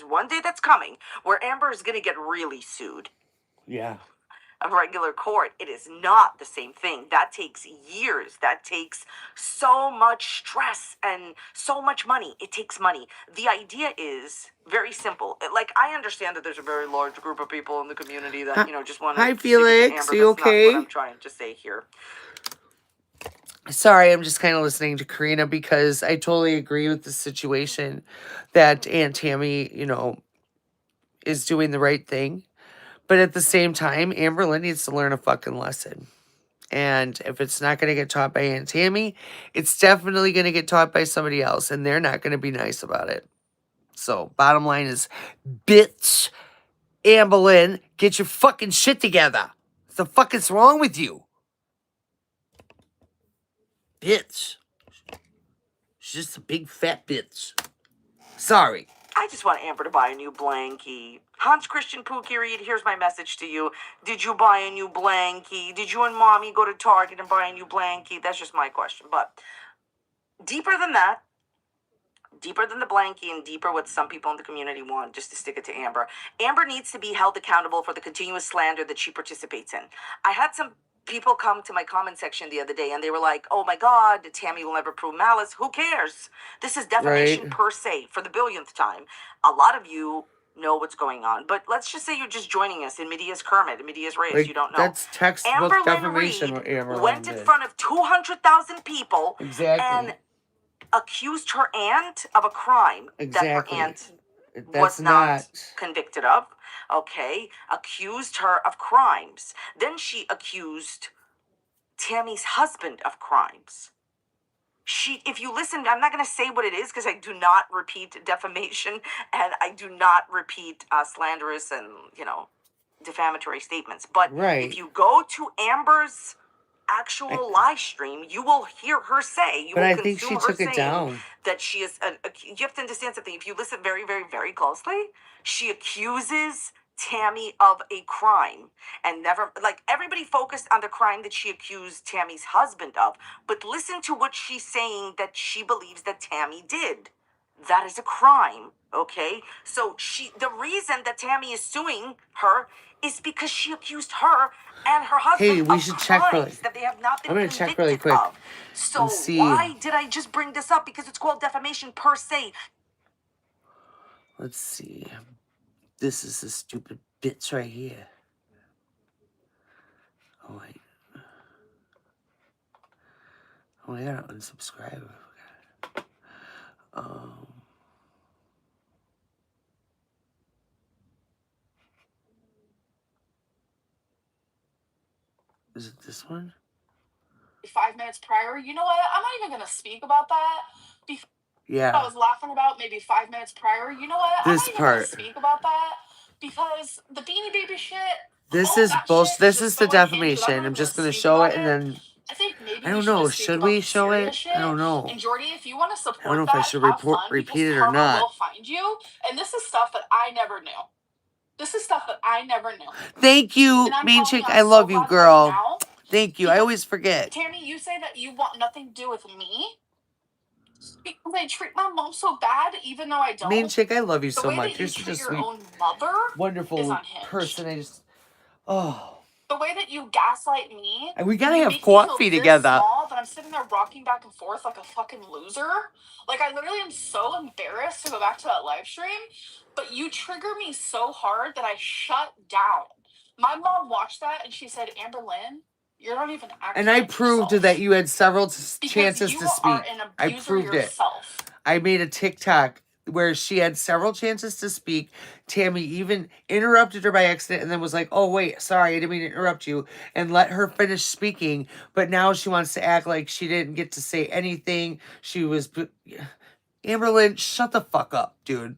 C: one day that's coming where Amber is going to get really sued.
A: Yeah.
C: A regular court. It is not the same thing. That takes years. That takes so much stress and so much money. It takes money. The idea is very simple. I understand that there's a very large group of people in the community that, just want to...
A: Hi, Felix. Are you okay?
C: That's not what I'm trying to say here.
A: Sorry, I'm just kind of listening to Karina because I totally agree with the situation that Aunt Tammy, is doing the right thing. But at the same time, Amberlynn needs to learn a fucking lesson. And if it's not going to get taught by Aunt Tammy, it's definitely going to get taught by somebody else. And they're not going to be nice about it. So, bottom line is, bitch, Amberlynn, get your fucking shit together. What the fuck is wrong with you? Bitch. She's just a big fat bitch. Sorry.
C: I just want Amber to buy a new blankie. Hans Christian Pookie Reid, here's my message to you. Did you buy a new blankie? Did you and Mommy go to Target and buy a new blankie? That's just my question. But deeper than that, deeper than the blankie and deeper what some people in the community want, just to stick it to Amber. Amber needs to be held accountable for the continuous slander that she participates in. I had some people come to my comment section the other day and they were like, oh my God, Tammy will never prove malice. Who cares? This is defamation per se for the billionth time. A lot of you know what's going on, but let's just say you're just joining us in Media's Kermit, in Media's Race. You don't know.
A: That's textbook defamation.
C: Amberlynn Reid went in front of 200,000 people and accused her aunt of a crime that her aunt was not convicted of. Okay, accused her of crimes. Then she accused Tammy's husband of crimes. If you listen, I'm not going to say what it is because I do not repeat defamation and I do not repeat slanderous and, defamatory statements. But if you go to Amber's actual live stream, you will hear her say, you
A: But
C: will
A: I think
C: consume
A: she
C: her
A: took it
C: saying
A: down.
C: that she is, you have to understand something. If you listen very, very, very closely, she accuses Tammy of a crime and never, like, everybody focused on the crime that she accused Tammy's husband of. But listen to what she's saying that she believes that Tammy did. That is a crime, okay? So the reason that Tammy is suing her is because she accused her and her husband
A: Hey, we
C: of
A: should
C: crimes
A: check really.
C: that they have not been
A: I'm gonna check really
C: convicted
A: quick
C: of. So
A: and see.
C: why did I just bring this up? Because it's called defamation per se.
A: Let's see. This is the stupid bits right here. Oh wait. Oh, I gotta unsubscribe. Um. Is it this one?
D: 5 minutes prior, you know what? I'm not even gonna speak about that. Before
A: Yeah.
D: I was laughing about maybe 5 minutes prior, you know what? I'm
A: This
D: not even gonna
A: part.
D: speak about that because the Beanie Baby shit.
A: This
D: all
A: is
D: that
A: bullshit.
D: shit
A: This
D: just
A: is the
D: so unhinged that
A: defamation.
D: not
A: I'm just
D: even
A: gonna
D: speak
A: show
D: about
A: it and then
D: I think maybe
A: I
D: we
A: don't
D: should
A: know.
D: just speak
A: Should
D: about
A: we
D: the
A: show
D: serious
A: it?
D: shit.
A: I don't know.
D: And Jordy, if you want to
A: I
D: support
A: don't know if I
D: that,
A: should
D: have fun
A: repeat
D: because
A: it or
D: karma
A: not.
D: will find you. And this is stuff that I never knew. This is stuff that I never knew.
A: Thank you,
D: And I'm
A: Mean
D: telling
A: Chick.
D: you,
A: I
D: I'm
A: love
D: so
A: you,
D: glad
A: girl.
D: right now.
A: Thank you. I always forget.
D: Tammy, you say that you want nothing to do with me because I treat my mom so bad, even though I don't.
A: Mean Chick, I love you
D: The
A: so
D: way
A: much.
D: that
A: You're
D: you
A: such a
D: treat your
A: sweet,
D: own mother is
A: wonderful
D: unhinged.
A: person. I just, oh.
D: The way that you gaslight me,
A: And we gotta
D: you
A: have
D: make me feel
A: coffee
D: this
A: together.
D: small that I'm sitting there rocking back and forth like a fucking loser. Like, I literally am so embarrassed to go back to that live stream, but you trigger me so hard that I shut down. My mom watched that and she said, Amberlynn, you're not even acting
A: And I
D: like
A: proved
D: yourself.
A: that you had several
D: Because
A: chances
D: you
A: to
D: are
A: speak.
D: an
A: I
D: abuser
A: proved it.
D: yourself.
A: I made a TikTok where she had several chances to speak. Tammy even interrupted her by accident and then was like, oh, wait, sorry, I didn't mean to interrupt you, and let her finish speaking. But now she wants to act like she didn't get to say anything. She was... Amberlynn, shut the fuck up, dude.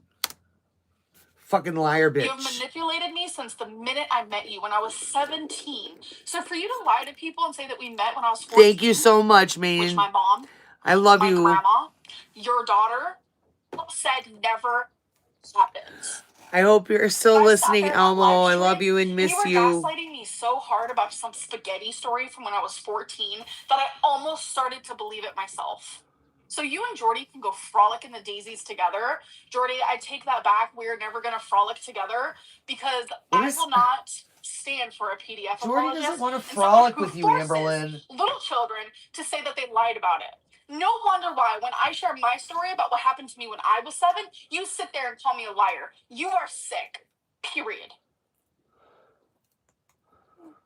A: Fucking liar, bitch.
D: You have manipulated me since the minute I met you when I was 17. So for you to lie to people and say that we met when I was 14...
A: Thank you so much, man.
D: Which my mom...
A: I love
D: my
A: you.
D: grandma, your daughter, said never happens.
A: I hope you're still listening, Elmo. I love you and miss
D: you. were gaslighting me so hard about some spaghetti story from when I was 14 that I almost started to believe it myself. So you and Jordy can go frolic in the daisies together. Jordy, I take that back. We're never going to frolic together because I will not stand for a PDF
A: Jordy
D: apologist
A: doesn't want to
D: and
A: frolic
D: someone who
A: with you,
D: forces
A: Amberlynn.
D: little children to say that they lied about it. No wonder why when I share my story about what happened to me when I was 7, you sit there and call me a liar. You are sick. Period.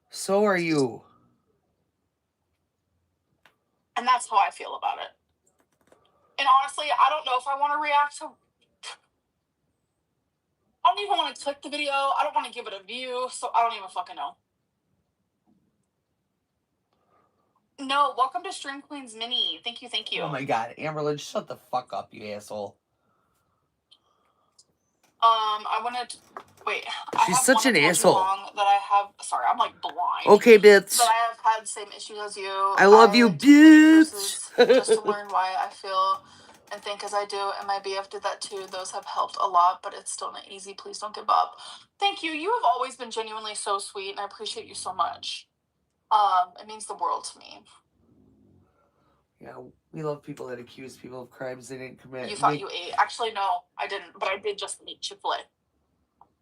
A: So are you.
D: And that's how I feel about it. And honestly, I don't know if I want to react to... I don't even want to click the video. I don't want to give it a view, so I don't even fucking know. No, welcome to Stream Queens Mini. Thank you, thank you.
A: Oh my god, Amberlynn, shut the fuck up, you asshole.
D: I wanted to... Wait.
A: She's such an asshole.
D: That I have... Sorry, I'm like blind.
A: Okay, bitch.
D: That I have had the same issues as you.
A: I love you, bitch.
D: Just to learn why I feel and think as I do, and my BF did that too. Those have helped a lot, but it's still not easy. Please don't give up. Thank you. You have always been genuinely so sweet, and I appreciate you so much. It means the world to me.
A: Yeah, we love people that accuse people of crimes they didn't commit.
D: You thought you ate. Actually, no, I didn't, but I did just eat Chick-fil-A.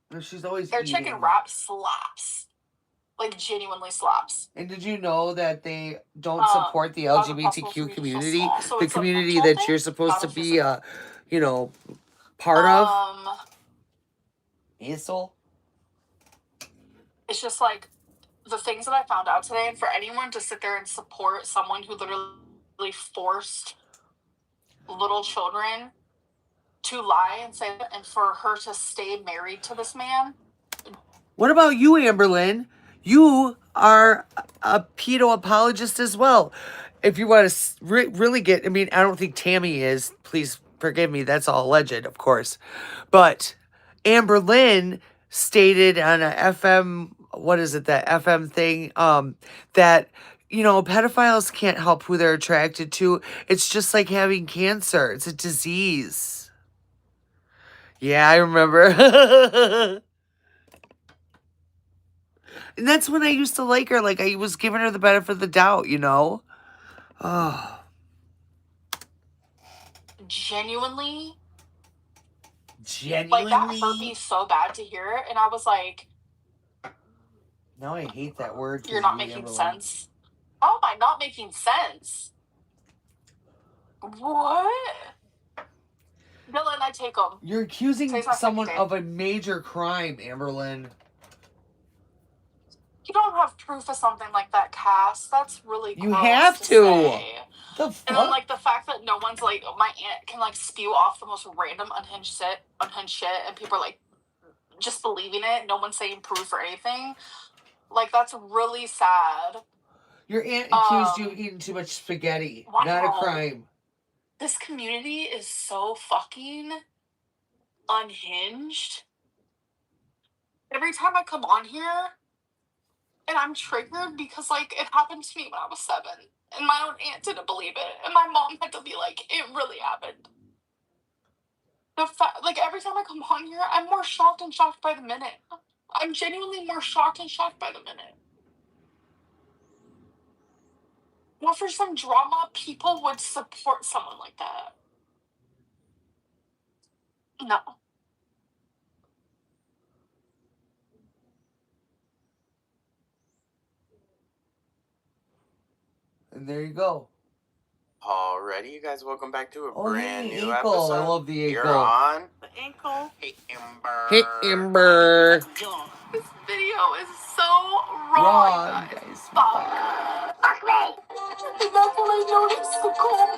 A: No, she's always
D: Their
A: eating.
D: chicken wrap slaps. Like, genuinely slaps.
A: And did you know that they don't support the LGBTQ community?
D: So
A: the community that you're supposed to be, you know, part of? Asshole?
D: It's just like the things that I found out today, and for anyone to sit there and support someone who literally forced little children to lie and say that, and for her to stay married to this man.
A: What about you, Amberlynn? You are a pedo apologist as well. If you want to really get, I mean, I don't think Tammy is. Please forgive me. That's all alleged, of course. But Amberlynn stated on a FM, what is it, that FM thing, that you know, pedophiles can't help who they're attracted to. It's just like having cancer. It's a disease. Yeah, I remember. And that's when I used to like her. Like, I was giving her the benefit of the doubt, you know? Oh,
D: Genuinely, like, that hurt me
A: genuinely?
D: so bad to hear. And I was like,
A: Now I hate that word. 'cause
D: you're not
A: you,
D: making
A: Amberlynn.
D: sense. How am I not making sense? What? Dylan, I take them.
A: You're accusing
D: Today's my second
A: someone
D: day.
A: of a major crime, Amberlynn.
D: You don't have proof of something like that, Cass. That's really
A: You
D: gross
A: have to.
D: say.
A: The
D: And then,
A: fuck?
D: like, the fact that no one's, like, my aunt can, like, spew off the most random unhinged shit, and people are, like, just believing it. No one's saying proof or anything. Like, that's really sad.
A: Your aunt accused you of eating too much spaghetti.
D: Wow.
A: Not a crime.
D: This community is so fucking unhinged. Every time I come on here, and I'm triggered because, like, it happened to me when I was 7. And my own aunt didn't believe it. And my mom had to be like, it really happened. Like, every time I come on here, I'm more shocked and shocked by the minute. I'm genuinely more shocked and shocked by the minute. Well, for some drama, people would support someone like that. No.
A: And there you go.
E: Alrighty, you guys, welcome back to a brand
A: hey,
E: new
A: ankle.
E: episode.
A: I love the ankle.
E: You're on the ankle. Hey, Amber.
A: Hey, Amber.
D: This video is so
A: Wrong,
D: you guys.
A: guys.
D: Fuck. Fuck me. That's what I noticed. The cold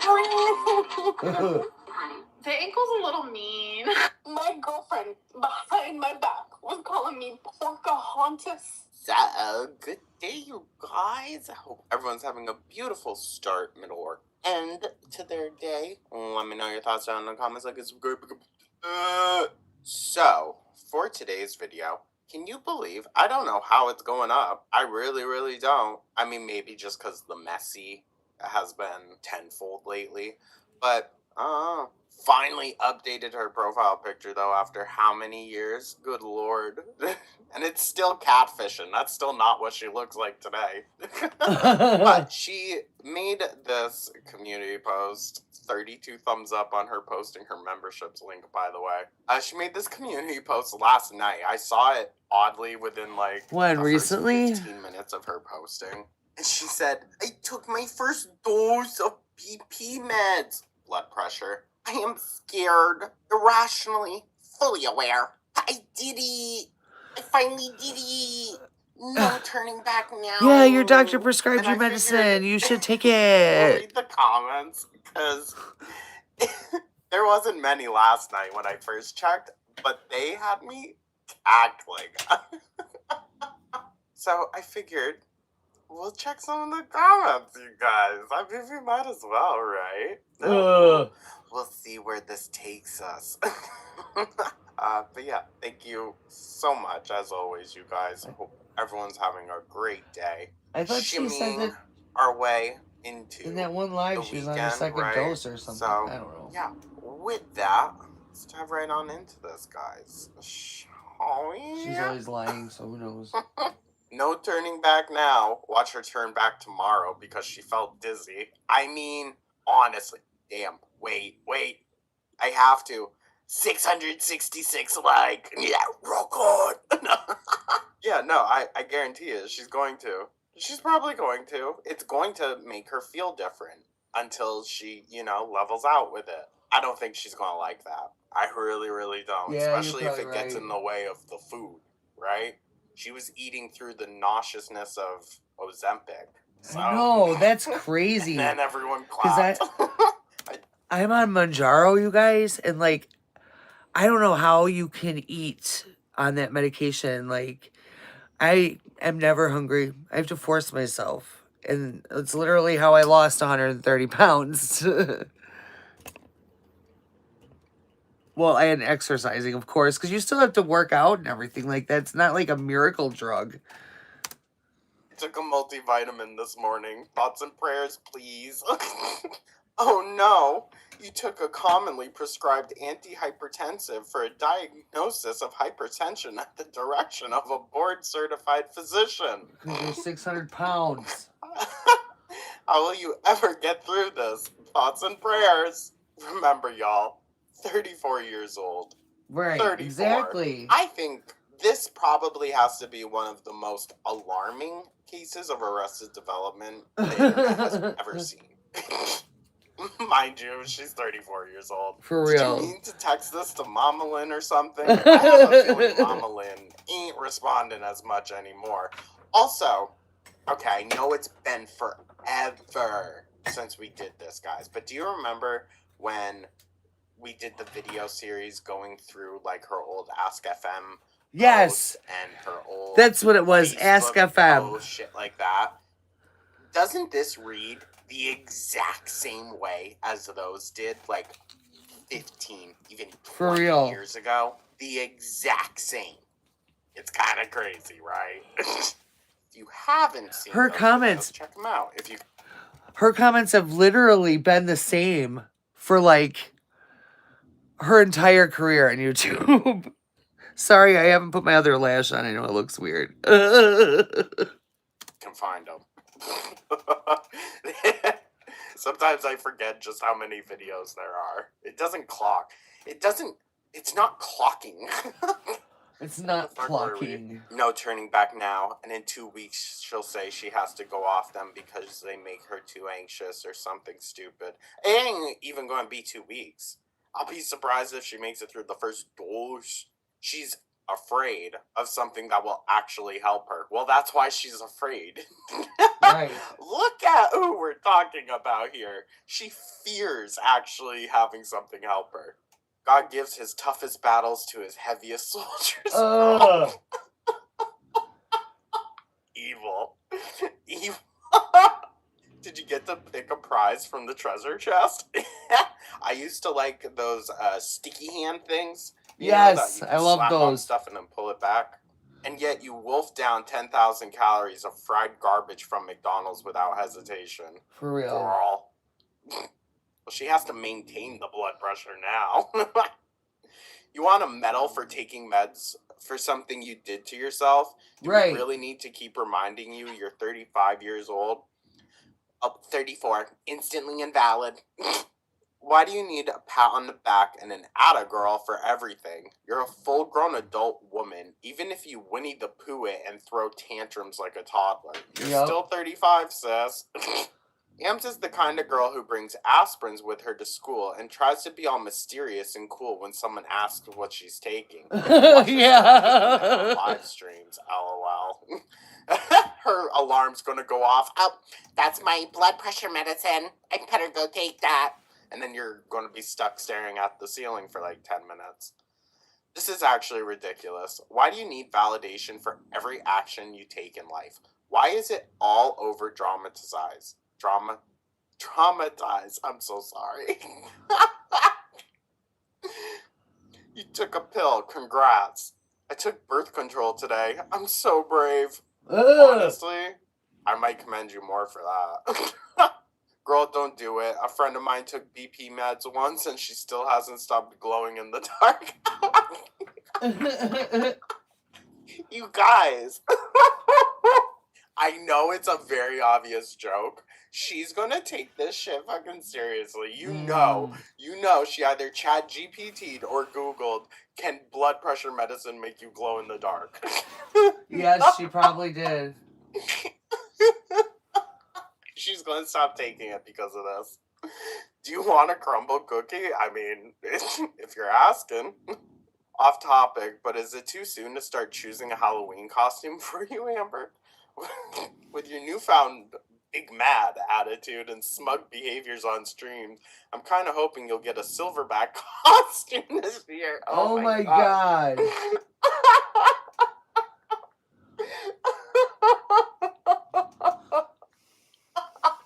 D: breeze. The ankle's a little mean. My girlfriend behind my back was calling me Pocahontas.
E: So, good day, you guys. I hope everyone's having a beautiful start, middle, or end to their day. Let me know your thoughts down in the comments. Like it's good. So, for today's video, can you believe? I don't know how it's going up. I really, really don't. I mean, maybe just because the messy has been tenfold lately. But, finally updated her profile picture, though, after how many years? Good lord. And it's still catfishing. That's still not what she looks like today. But she made this community post. 32 thumbs up on her posting her memberships link, by the way. She made this community post last night. I saw it oddly within like
A: When, recently?
E: 15 minutes of her posting. And she said, I took my first dose of BP meds. Blood pressure. I am scared, irrationally, fully aware. I did it. I finally did it. No turning back now.
A: Yeah, your doctor prescribed
E: And
A: you
E: I
A: medicine.
E: figured-
A: You should take
E: We'll
A: it.
E: read the comments, because there wasn't many last night when I first checked, but they had me cackling. So I figured, we'll check some of the comments, you guys. I mean, we might as well, right? We'll see where this takes us. But yeah, thank you so much, as always, you guys. I hope everyone's having a great day.
A: I thought she said that
E: Our way into
A: in that one live
E: the
A: she was on her
E: weekend,
A: second
E: right?
A: dose or something.
E: So,
A: I don't know.
E: yeah, with that, let's dive right on into this, guys. Shall we?
A: She's always lying, so who knows?
E: No turning back now. Watch her turn back tomorrow because she felt dizzy. I mean, honestly, damn. Wait. I have to. 666 like. Yeah, record. Yeah, no, I guarantee it. She's going to. She's probably going to. It's going to make her feel different until she, levels out with it. I don't think she's going to like that. I really, really don't.
A: Yeah,
E: especially if it gets
A: right.
E: in the way of the food, right? She was eating through the nauseousness of Ozempic. So,
A: I know, that's crazy.
E: And then everyone clapped.
A: I'm on Manjaro, you guys, and like, I don't know how you can eat on that medication. Like, I am never hungry. I have to force myself. And it's literally how I lost 130 pounds. Well, and exercising, of course, because you still have to work out and everything. Like, that's not like a miracle drug.
E: Took a multivitamin this morning. Thoughts and prayers, please. Oh no, you took a commonly prescribed antihypertensive for a diagnosis of hypertension at the direction of a board-certified physician.
A: Because you're 600 pounds.
E: How will you ever get through this? Thoughts and prayers. Remember, y'all, 34 years old.
A: Right,
E: 34.
A: exactly.
E: I think this probably has to be one of the most alarming cases of Arrested Development the internet has ever seen. Mind you, she's 34 years old.
A: For
E: Did
A: real.
E: you mean to text this to Mama Lynn or something? I have a feeling Mama Lynn ain't responding as much anymore. Also, okay, I know it's been forever since we did this, guys, but do you remember when we did the video series going through like her old Ask FM
A: Yes.
E: and her old
A: That's what it was.
E: Facebook
A: Ask FM.
E: posts, shit like that? Doesn't this read the exact same way as those did like 15, even 20 years ago? The exact same. It's kind of crazy, right? If you haven't seen
A: her
E: those
A: comments,
E: videos, check them out.
A: Her comments have literally been the same for like her entire career on YouTube. Sorry, I haven't put my other lash on. I know it looks weird.
E: Can find them. Sometimes I forget just how many videos there are. It doesn't clock. It's not clocking.
A: It's not clocking.
E: No turning back now, and in 2 weeks she'll say she has to go off them because they make her too anxious or something stupid. It ain't even going to be 2 weeks. I'll be surprised if she makes it through the first dose. She's afraid of something that will actually help her. Well, that's why she's afraid.
A: Right.
E: Look at who we're talking about here. She fears actually having something help her. God gives his toughest battles to his heaviest soldiers. Evil. Evil. Did you get to pick a prize from the treasure chest? I used to like those sticky hand things.
A: Yes, I love
E: slap on
A: those.
E: stuff and then pull it back. And yet you wolf down 10,000 calories of fried garbage from McDonald's without hesitation.
A: For real.
E: Girl. Well, she has to maintain the blood pressure now. You want a medal for taking meds for something you did to yourself? Do we really need to keep reminding you you're 35 years old? Oh, 34. Instantly invalid. Why do you need a pat on the back and an atta girl for everything? You're a full-grown adult woman, even if you Winnie the Pooh it and throw tantrums like a toddler. You're still 35, sis. Ams is the kind of girl who brings aspirins with her to school and tries to be all mysterious and cool when someone asks what she's taking.
A: Yeah.
E: Live streams, lol. Her alarm's gonna go off. Oh, that's my blood pressure medicine. I better go take that. And then you're gonna be stuck staring at the ceiling for like 10 minutes. This is actually ridiculous. Why do you need validation for every action you take in life? Why is it all over dramatized? Traumatized. I'm so sorry. You took a pill. Congrats. I took birth control today. I'm so brave. Honestly, I might commend you more for that. Girl, don't do it. A friend of mine took BP meds once and she still hasn't stopped glowing in the dark. You guys. I know it's a very obvious joke. She's gonna take this shit fucking seriously. You know she either chat GPT'd or Googled, can blood pressure medicine make you glow in the dark?
A: Yes, she probably did.
E: She's gonna stop taking it because of this. Do you want a crumble cookie? I mean, if you're asking. Off topic, but is it too soon to start choosing a Halloween costume for you, Amber? With your newfound big mad attitude and smug behaviors on stream, I'm kind of hoping you'll get a silverback costume this year.
A: Oh my god.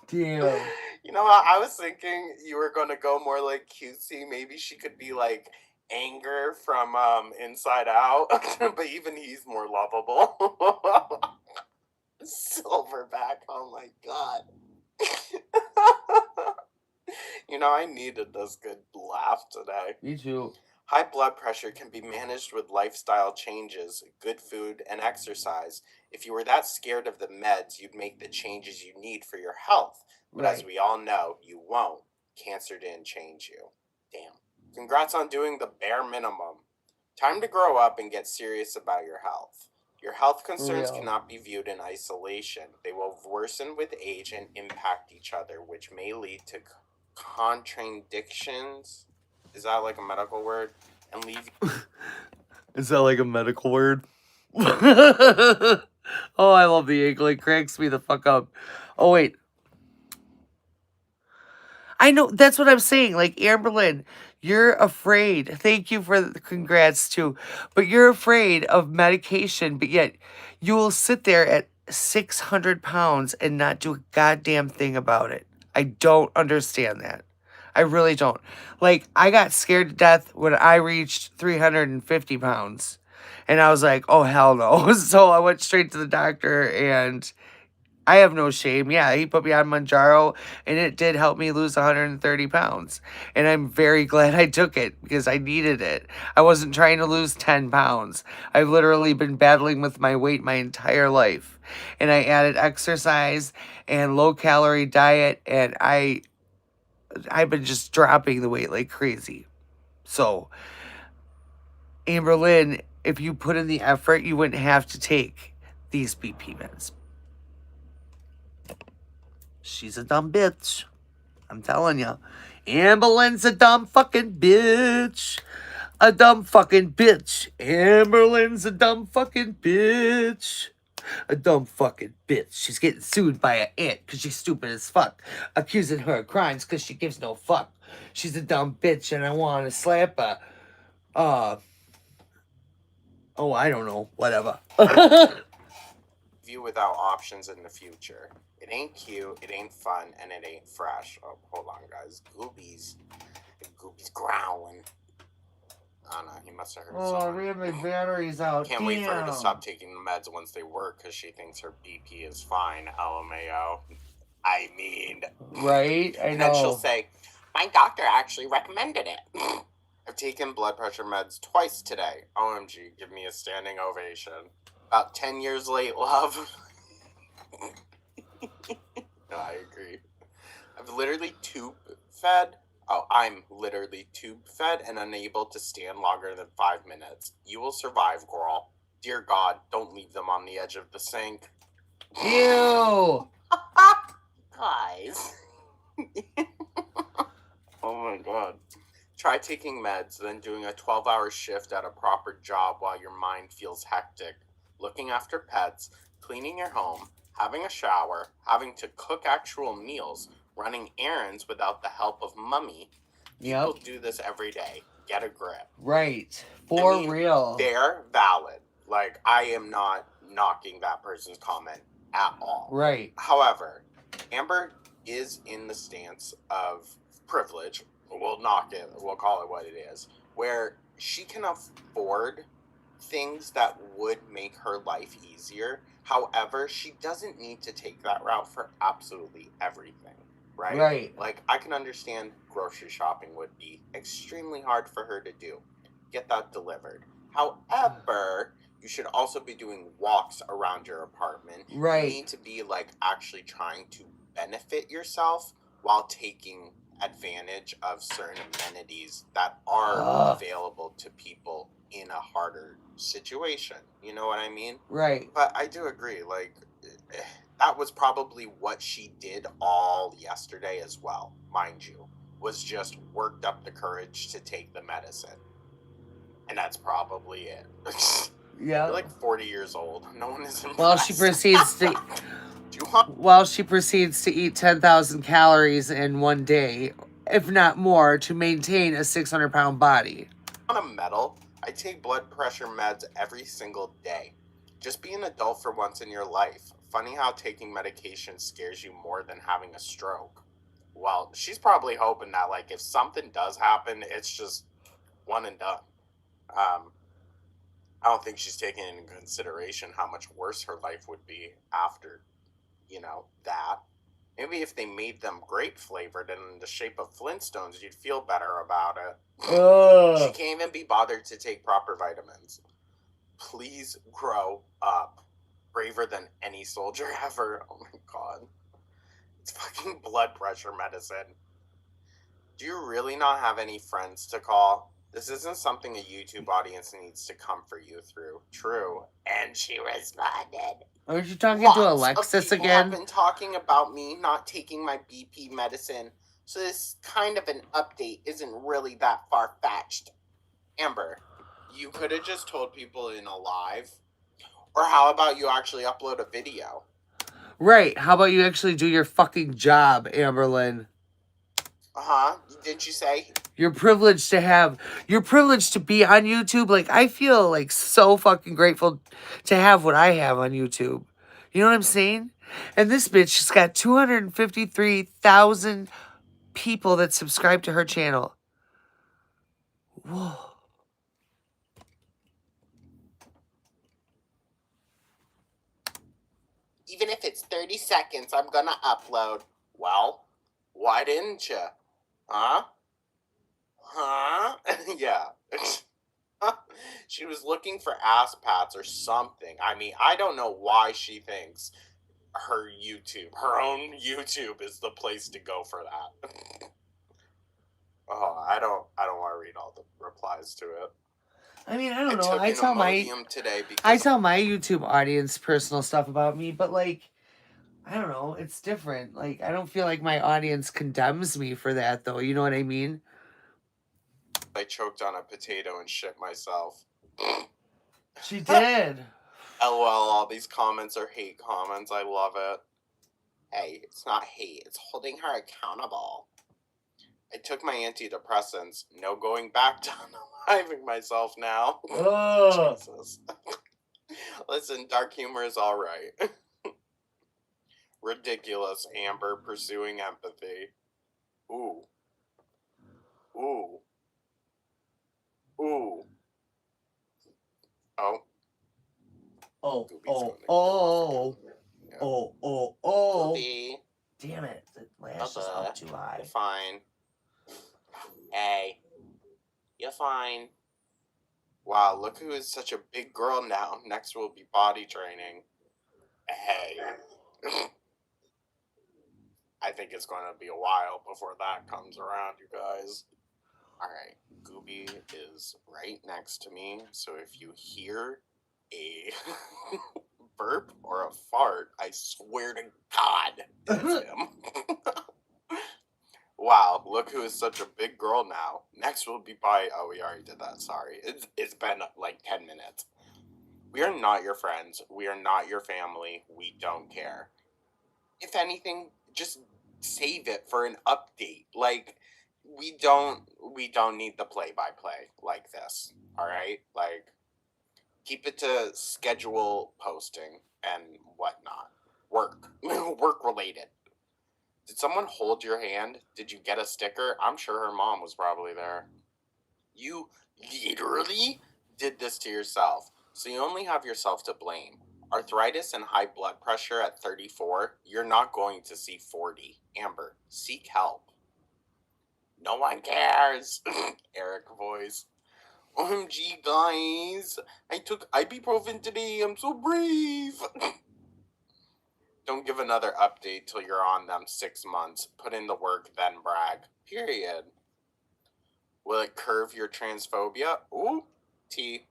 A: Damn.
E: You know what? I was thinking you were going to go more like cutesy. Maybe she could be like Anger from Inside Out. But even he's more lovable. Silverback, oh my god. You know, I needed this good laugh today.
A: Me too.
E: High blood pressure can be managed with lifestyle changes, good food, and exercise. If you were that scared of the meds, you'd make the changes you need for your health. But as
A: Right.
E: we all know, you won't. Cancer didn't change you. Damn. Congrats on doing the bare minimum. Time to grow up and get serious about your health. Your health concerns
A: Real.
E: cannot be viewed in isolation. They will worsen with age and impact each other, which may lead to contradictions. Is that like a medical word? And leave
A: Is that like a medical word? Oh, I love the English. Cracks me the fuck up. Oh, wait. I know. That's what I'm saying. Like, Amberlynn, you're afraid. Thank you for the congrats, too. But you're afraid of medication, but yet you will sit there at 600 pounds and not do a goddamn thing about it. I don't understand that. I really don't. Like, I got scared to death when I reached 350 pounds. And I was like, oh, hell no. So I went straight to the doctor, and I have no shame. Yeah, he put me on Manjaro, and it did help me lose 130 pounds. And I'm very glad I took it because I needed it. I wasn't trying to lose 10 pounds. I've literally been battling with my weight my entire life. And I added exercise and low-calorie diet, and I've been just dropping the weight like crazy. So, Amberlynn, if you put in the effort, you wouldn't have to take these BP meds. She's a dumb bitch. I'm telling you. Amberlynn's a dumb fucking bitch. A dumb fucking bitch. Amberlynn's a dumb fucking bitch. A dumb fucking bitch. She's getting sued by an aunt because she's stupid as fuck. Accusing her of crimes because she gives no fuck. She's a dumb bitch and I want to slap her. Oh, I don't know. Whatever.
E: you without options in the future. It ain't cute, it ain't fun, and it ain't fresh. Oh, hold on, guys. Gooby's growling. Oh no, he must have heard someone.
A: Ran my batteries out.
E: Can't wait for her to stop taking the meds once they work because she thinks her BP is fine. LMAO. I mean,
A: right? I know.
E: And then she'll say, my doctor actually recommended it. I've taken blood pressure meds twice today. OMG, give me a standing ovation. About 10 years late, love. No, I agree. I'm literally tube fed and unable to stand longer than 5 minutes. You will survive, girl. Dear God, don't leave them on the edge of the sink.
A: Ew!
E: Guys. Oh my God. Try taking meds, then doing a 12-hour shift at a proper job while your mind feels hectic. Looking after pets, cleaning your home, having a shower, having to cook actual meals, running errands without the help of mummy. People do this every day. Get a grip.
A: Right. Real.
E: They're valid. Like, I am not knocking that person's comment at all.
A: Right.
E: However, Amber is in the stance of privilege. We'll knock it. We'll call it what it is. Where she can afford things that would make her life easier. However, she doesn't need to take that route for absolutely everything. Right? Like, I can understand grocery shopping would be extremely hard for her to do. Get that delivered. However, you should also be doing walks around your apartment.
A: Right.
E: You need to be, like, actually trying to benefit yourself while taking advantage of certain amenities that are available to people in a harder situation. You know what I mean?
A: Right.
E: But I do agree, like, that was probably what she did all yesterday as well, mind you, was just worked up the courage to take the medicine. And that's probably it.
A: Yeah.
E: You're like 40 years old. No one is impressed.
A: While she proceeds to eat 10,000 calories in one day, if not more, to maintain a 600-pound body.
E: On a medal, I take blood pressure meds every single day. Just be an adult for once in your life. Funny how taking medication scares you more than having a stroke. Well, she's probably hoping that, like, if something does happen, it's just one and done. I don't think she's taking into consideration how much worse her life would be after, that. Maybe if they made them grape flavored and in the shape of Flintstones, you'd feel better about it. She can't even be bothered to take proper vitamins. Please grow up. Braver than any soldier ever. Oh my god. It's fucking blood pressure medicine. Do you really not have any friends to call? This isn't something a YouTube audience needs to comfort you through. True. And she responded.
A: Aren't you talking
E: Lots
A: to
E: of
A: Alexis
E: people
A: again?
E: have been talking about me not taking my BP medicine, so this kind of an update isn't really that far-fetched. Amber, you could have just told people in a live. Or how about you actually upload a video?
A: Right. How about you actually do your fucking job, Amberlynn?
E: Didn't you say?
A: You're privileged to be on YouTube. Like, I feel like so fucking grateful to have what I have on YouTube. You know what I'm saying? And this bitch has got 253,000 people that subscribe to her channel. Whoa.
E: Even if it's 30 seconds, I'm gonna upload. Well, why didn't you? Huh? Yeah. She was looking for ass pats or something. I mean, I don't know why she thinks her own YouTube is the place to go for that. Oh, I don't want to read all the replies to it.
A: I mean, I don't know.
E: Took
A: I
E: an
A: tell my
E: Imodium today because
A: YouTube audience personal stuff about me, but like, I don't know. It's different. Like, I don't feel like my audience condemns me for that, though. You know what I mean?
E: I choked on a potato and shit myself.
A: She did.
E: LOL, all these comments are hate comments. I love it. Hey, it's not hate. It's holding her accountable. I took my antidepressants. No going back to unaliving myself now. Jesus. Listen, dark humor is alright. Ridiculous, Amber, pursuing empathy. Ooh. Ooh. Ooh. Oh.
A: Oh,
E: Goopy's
A: oh,
E: gonna
A: oh,
E: yeah.
A: oh.
E: Goopy.
A: Damn it. The lash is up too high.
E: You're fine. Hey. You're fine. Wow, look who is such a big girl now. Next will be body training. Hey. I think it's going to be a while before that comes around, you guys. Alright, Gooby is right next to me, so if you hear a burp or a fart, I swear to God, it's him. Wow, look who is such a big girl now. Next will be by... Oh, we already did that, sorry. It's been like 10 minutes. We are not your friends. We are not your family. We don't care. If anything, just save it for an update. Like, we don't need the play-by-play like this, alright? Like, keep it to schedule posting and whatnot. Work. Work-related. Did someone hold your hand? Did you get a sticker? I'm sure her mom was probably there. You literally did this to yourself, so you only have yourself to blame. Arthritis and high blood pressure at 34, you're not going to see 40. Amber, seek help. No one cares. Eric voice. OMG, guys. I took ibuprofen today. I'm so brave. Don't give another update till you're on them 6 months. Put in the work, then brag. Period. Will it curve your transphobia? Ooh. T.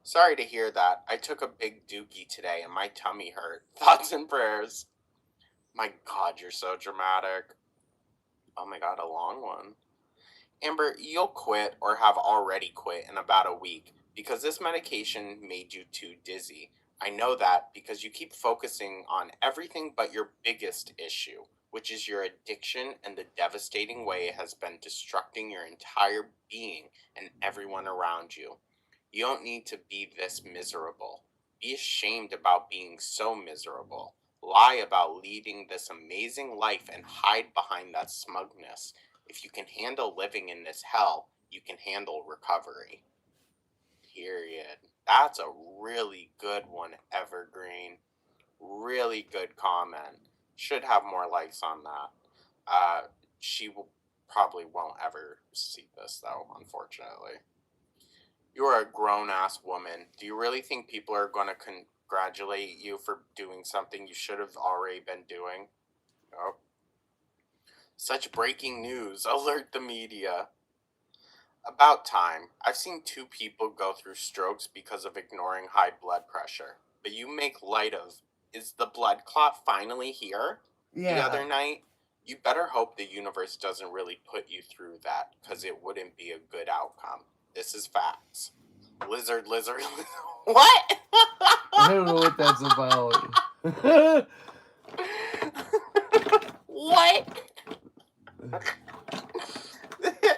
E: Sorry to hear that. I took a big dookie today and my tummy hurt. Thoughts and prayers. My God, you're so dramatic. Oh my God, a long one. Amber, you'll quit or have already quit in about a week because this medication made you too dizzy. I know that because you keep focusing on everything but your biggest issue, which is your addiction and the devastating way it has been destructing your entire being and everyone around you. You don't need to be this miserable. Be ashamed about being so miserable. Lie about leading this amazing life and hide behind that smugness. If you can handle living in this hell, you can handle recovery. Period. That's a really good one, Evergreen. Really good comment. Should have more likes on that. She probably won't ever see this, though, unfortunately. You are a grown-ass woman. Do you really think people are going to congratulate you for doing something you should have already been doing? Oh. Such breaking news. Alert the media. About time. I've seen 2 people go through strokes because of ignoring high blood pressure. But you make light of, is the blood clot finally here?
A: Yeah.
E: The other night? You better hope the universe doesn't really put you through that, because it wouldn't be a good outcome. This is facts. Lizard. What?
A: I don't know what that's about.
E: What?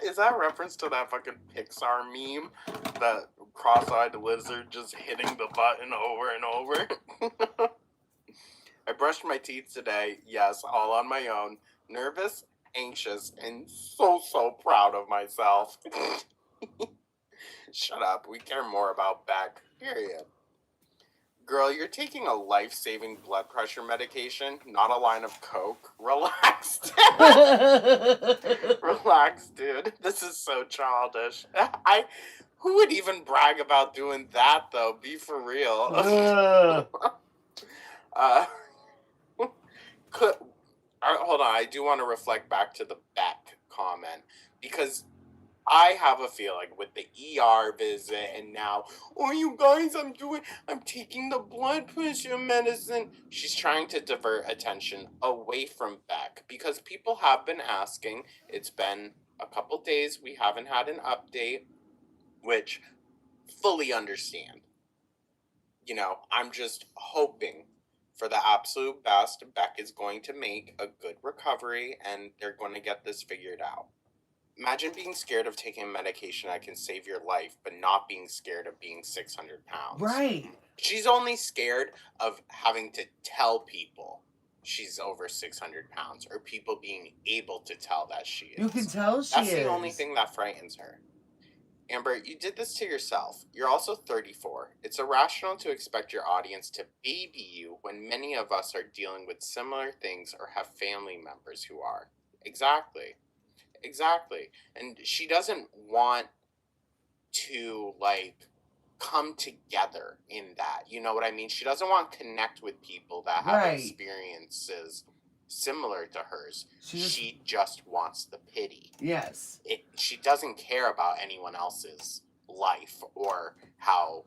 E: Is that a reference to that fucking Pixar meme? That cross-eyed lizard just hitting the button over and over? I brushed my teeth today, yes, all on my own. Nervous, anxious, and so proud of myself. Shut up, we care more about Beck, period. Girl, you're taking a life-saving blood pressure medication, not a line of coke. Relax. Relax, dude. This is so childish. Who would even brag about doing that, though? Be for real. Hold on, I do want to reflect back to the Beck comment, because I have a feeling with the ER visit and now, oh, you guys, I'm taking the blood pressure medicine. She's trying to divert attention away from Beck, because people have been asking. It's been a couple days. We haven't had an update, which fully understand. You know, I'm just hoping for the absolute best. Beck is going to make a good recovery and they're going to get this figured out. Imagine being scared of taking medication that can save your life, but not being scared of being 600 pounds.
A: Right.
E: She's only scared of having to tell people she's over 600 pounds, or people being able to tell that she is.
A: You can tell she
E: That's
A: is.
E: the only thing that frightens her. Amber, you did this to yourself. You're also 34. It's irrational to expect your audience to baby you when many of us are dealing with similar things or have family members who are. Exactly. And she doesn't want to, like, come together in that. You know what I mean? She doesn't want to connect with people that have experiences similar to hers. She just wants the pity.
A: Yes.
E: She doesn't care about anyone else's life or how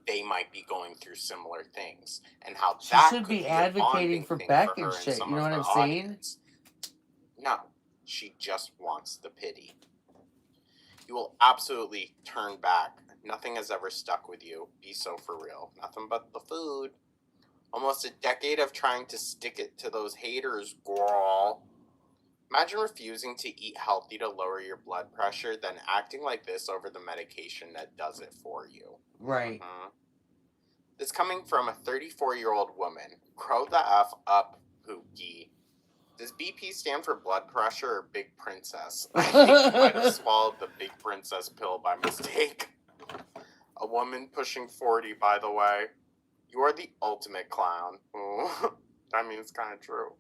E: they might be going through similar things, and how
A: she
E: that
A: should
E: could
A: be
E: a
A: advocating
E: bonding
A: for
E: thing
A: Beck
E: for
A: and
E: her
A: shit.
E: some
A: You know
E: of
A: what
E: her
A: I'm saying?
E: audience. No, she just wants the pity. You will absolutely turn back. Nothing has ever stuck with you. Be so for real. Nothing but the food. Almost a decade of trying to stick it to those haters, girl. Imagine refusing to eat healthy to lower your blood pressure, then acting like this over the medication that does it for you.
A: Right.
E: Mm-hmm. This coming from a 34-year-old woman. Grow the F up, Pookie. Does BP stand for blood pressure or Big Princess? I think you might have swallowed the Big Princess pill by mistake. A woman pushing 40, by the way. You are the ultimate clown. Ooh. I mean, it's kind of true.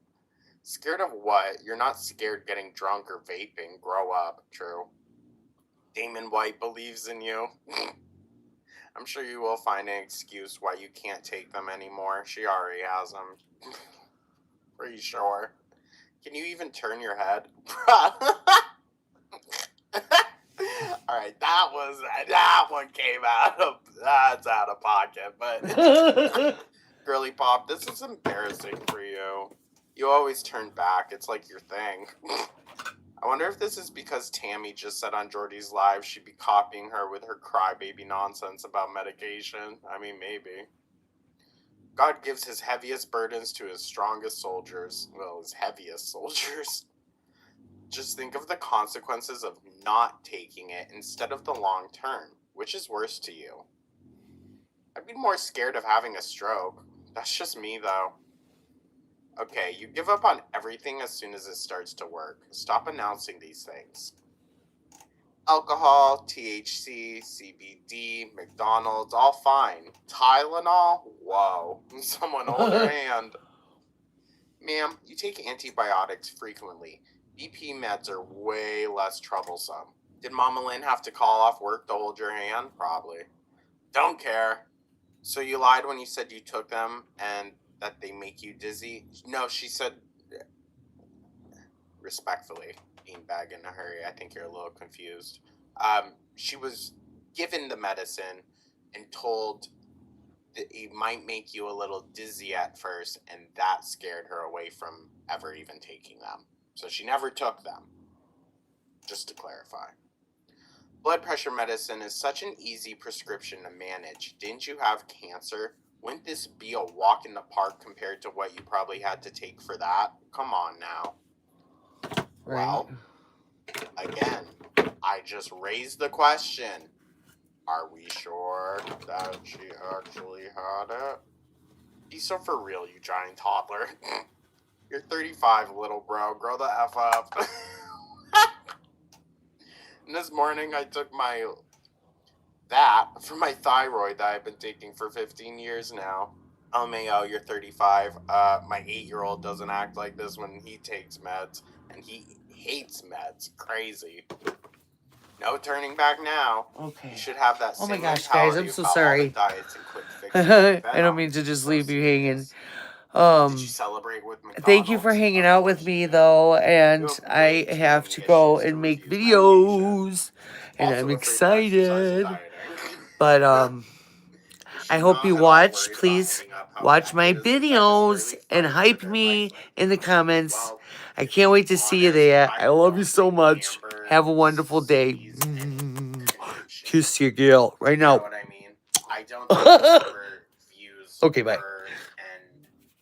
E: Scared of what? You're not scared getting drunk or vaping. Grow up. True. Damon White believes in you. I'm sure you will find an excuse why you can't take them anymore. She already has them. Pretty sure. Can you even turn your head? Alright, that one came that's out of pocket, but girly pop, this is embarrassing for you. You always turn back, it's like your thing. I wonder if this is because Tammy just said on Jordy's live she'd be copying her with her crybaby nonsense about medication. I mean, maybe. God gives his heaviest burdens to his strongest soldiers. Well, his heaviest soldiers. Just think of the consequences of not taking it instead of the long term. Which is worse to you? I'd be more scared of having a stroke. That's just me, though. Okay, you give up on everything as soon as it starts to work. Stop announcing these things. Alcohol, THC, CBD, McDonald's, all fine. Tylenol? Whoa. Someone hold her hand. Ma'am, you take antibiotics frequently. BP meds are way less troublesome. Did Mama Lynn have to call off work to hold your hand? Probably. Don't care. So you lied when you said you took them and that they make you dizzy? No, she said... Respectfully, beanbag in a hurry, I think you're a little confused. She was given the medicine and told that it might make you a little dizzy at first, and that scared her away from ever even taking them. So she never took them, just to clarify. Blood pressure medicine is such an easy prescription to manage. Didn't you have cancer? Wouldn't this be a walk in the park compared to what you probably had to take for that? Come on now.
A: Right.
E: Well, again, I just raised the question. Are we sure that she actually had it? Be so for real, you giant toddler. You're 35, little bro. Grow the F up. And this morning I took that for my thyroid that I've been taking for 15 years now. Oh, Mayo, you're 35. My 8-year-old doesn't act like this when he takes meds. And he hates meds. Crazy. No turning back now.
A: Okay.
E: You should have that
A: Oh my
E: same
A: gosh, guys, I'm
E: mentality
A: so
E: about all
A: sorry.
E: the diets and quick fixes.
A: I don't mean to just leave you hanging.
E: Did you celebrate with McDonald's?
A: Thank you for hanging out with me, though, and I have to go and make videos, and I'm excited. But I hope you watch. Please watch my videos and hype me in the comments. I can't wait to see you there. I love you so much. Have a wonderful day. Kiss your girl right now.
E: You know what I mean? I don't think it's for views.
A: Okay, bye.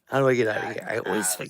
A: How do I get out of here? I always forget.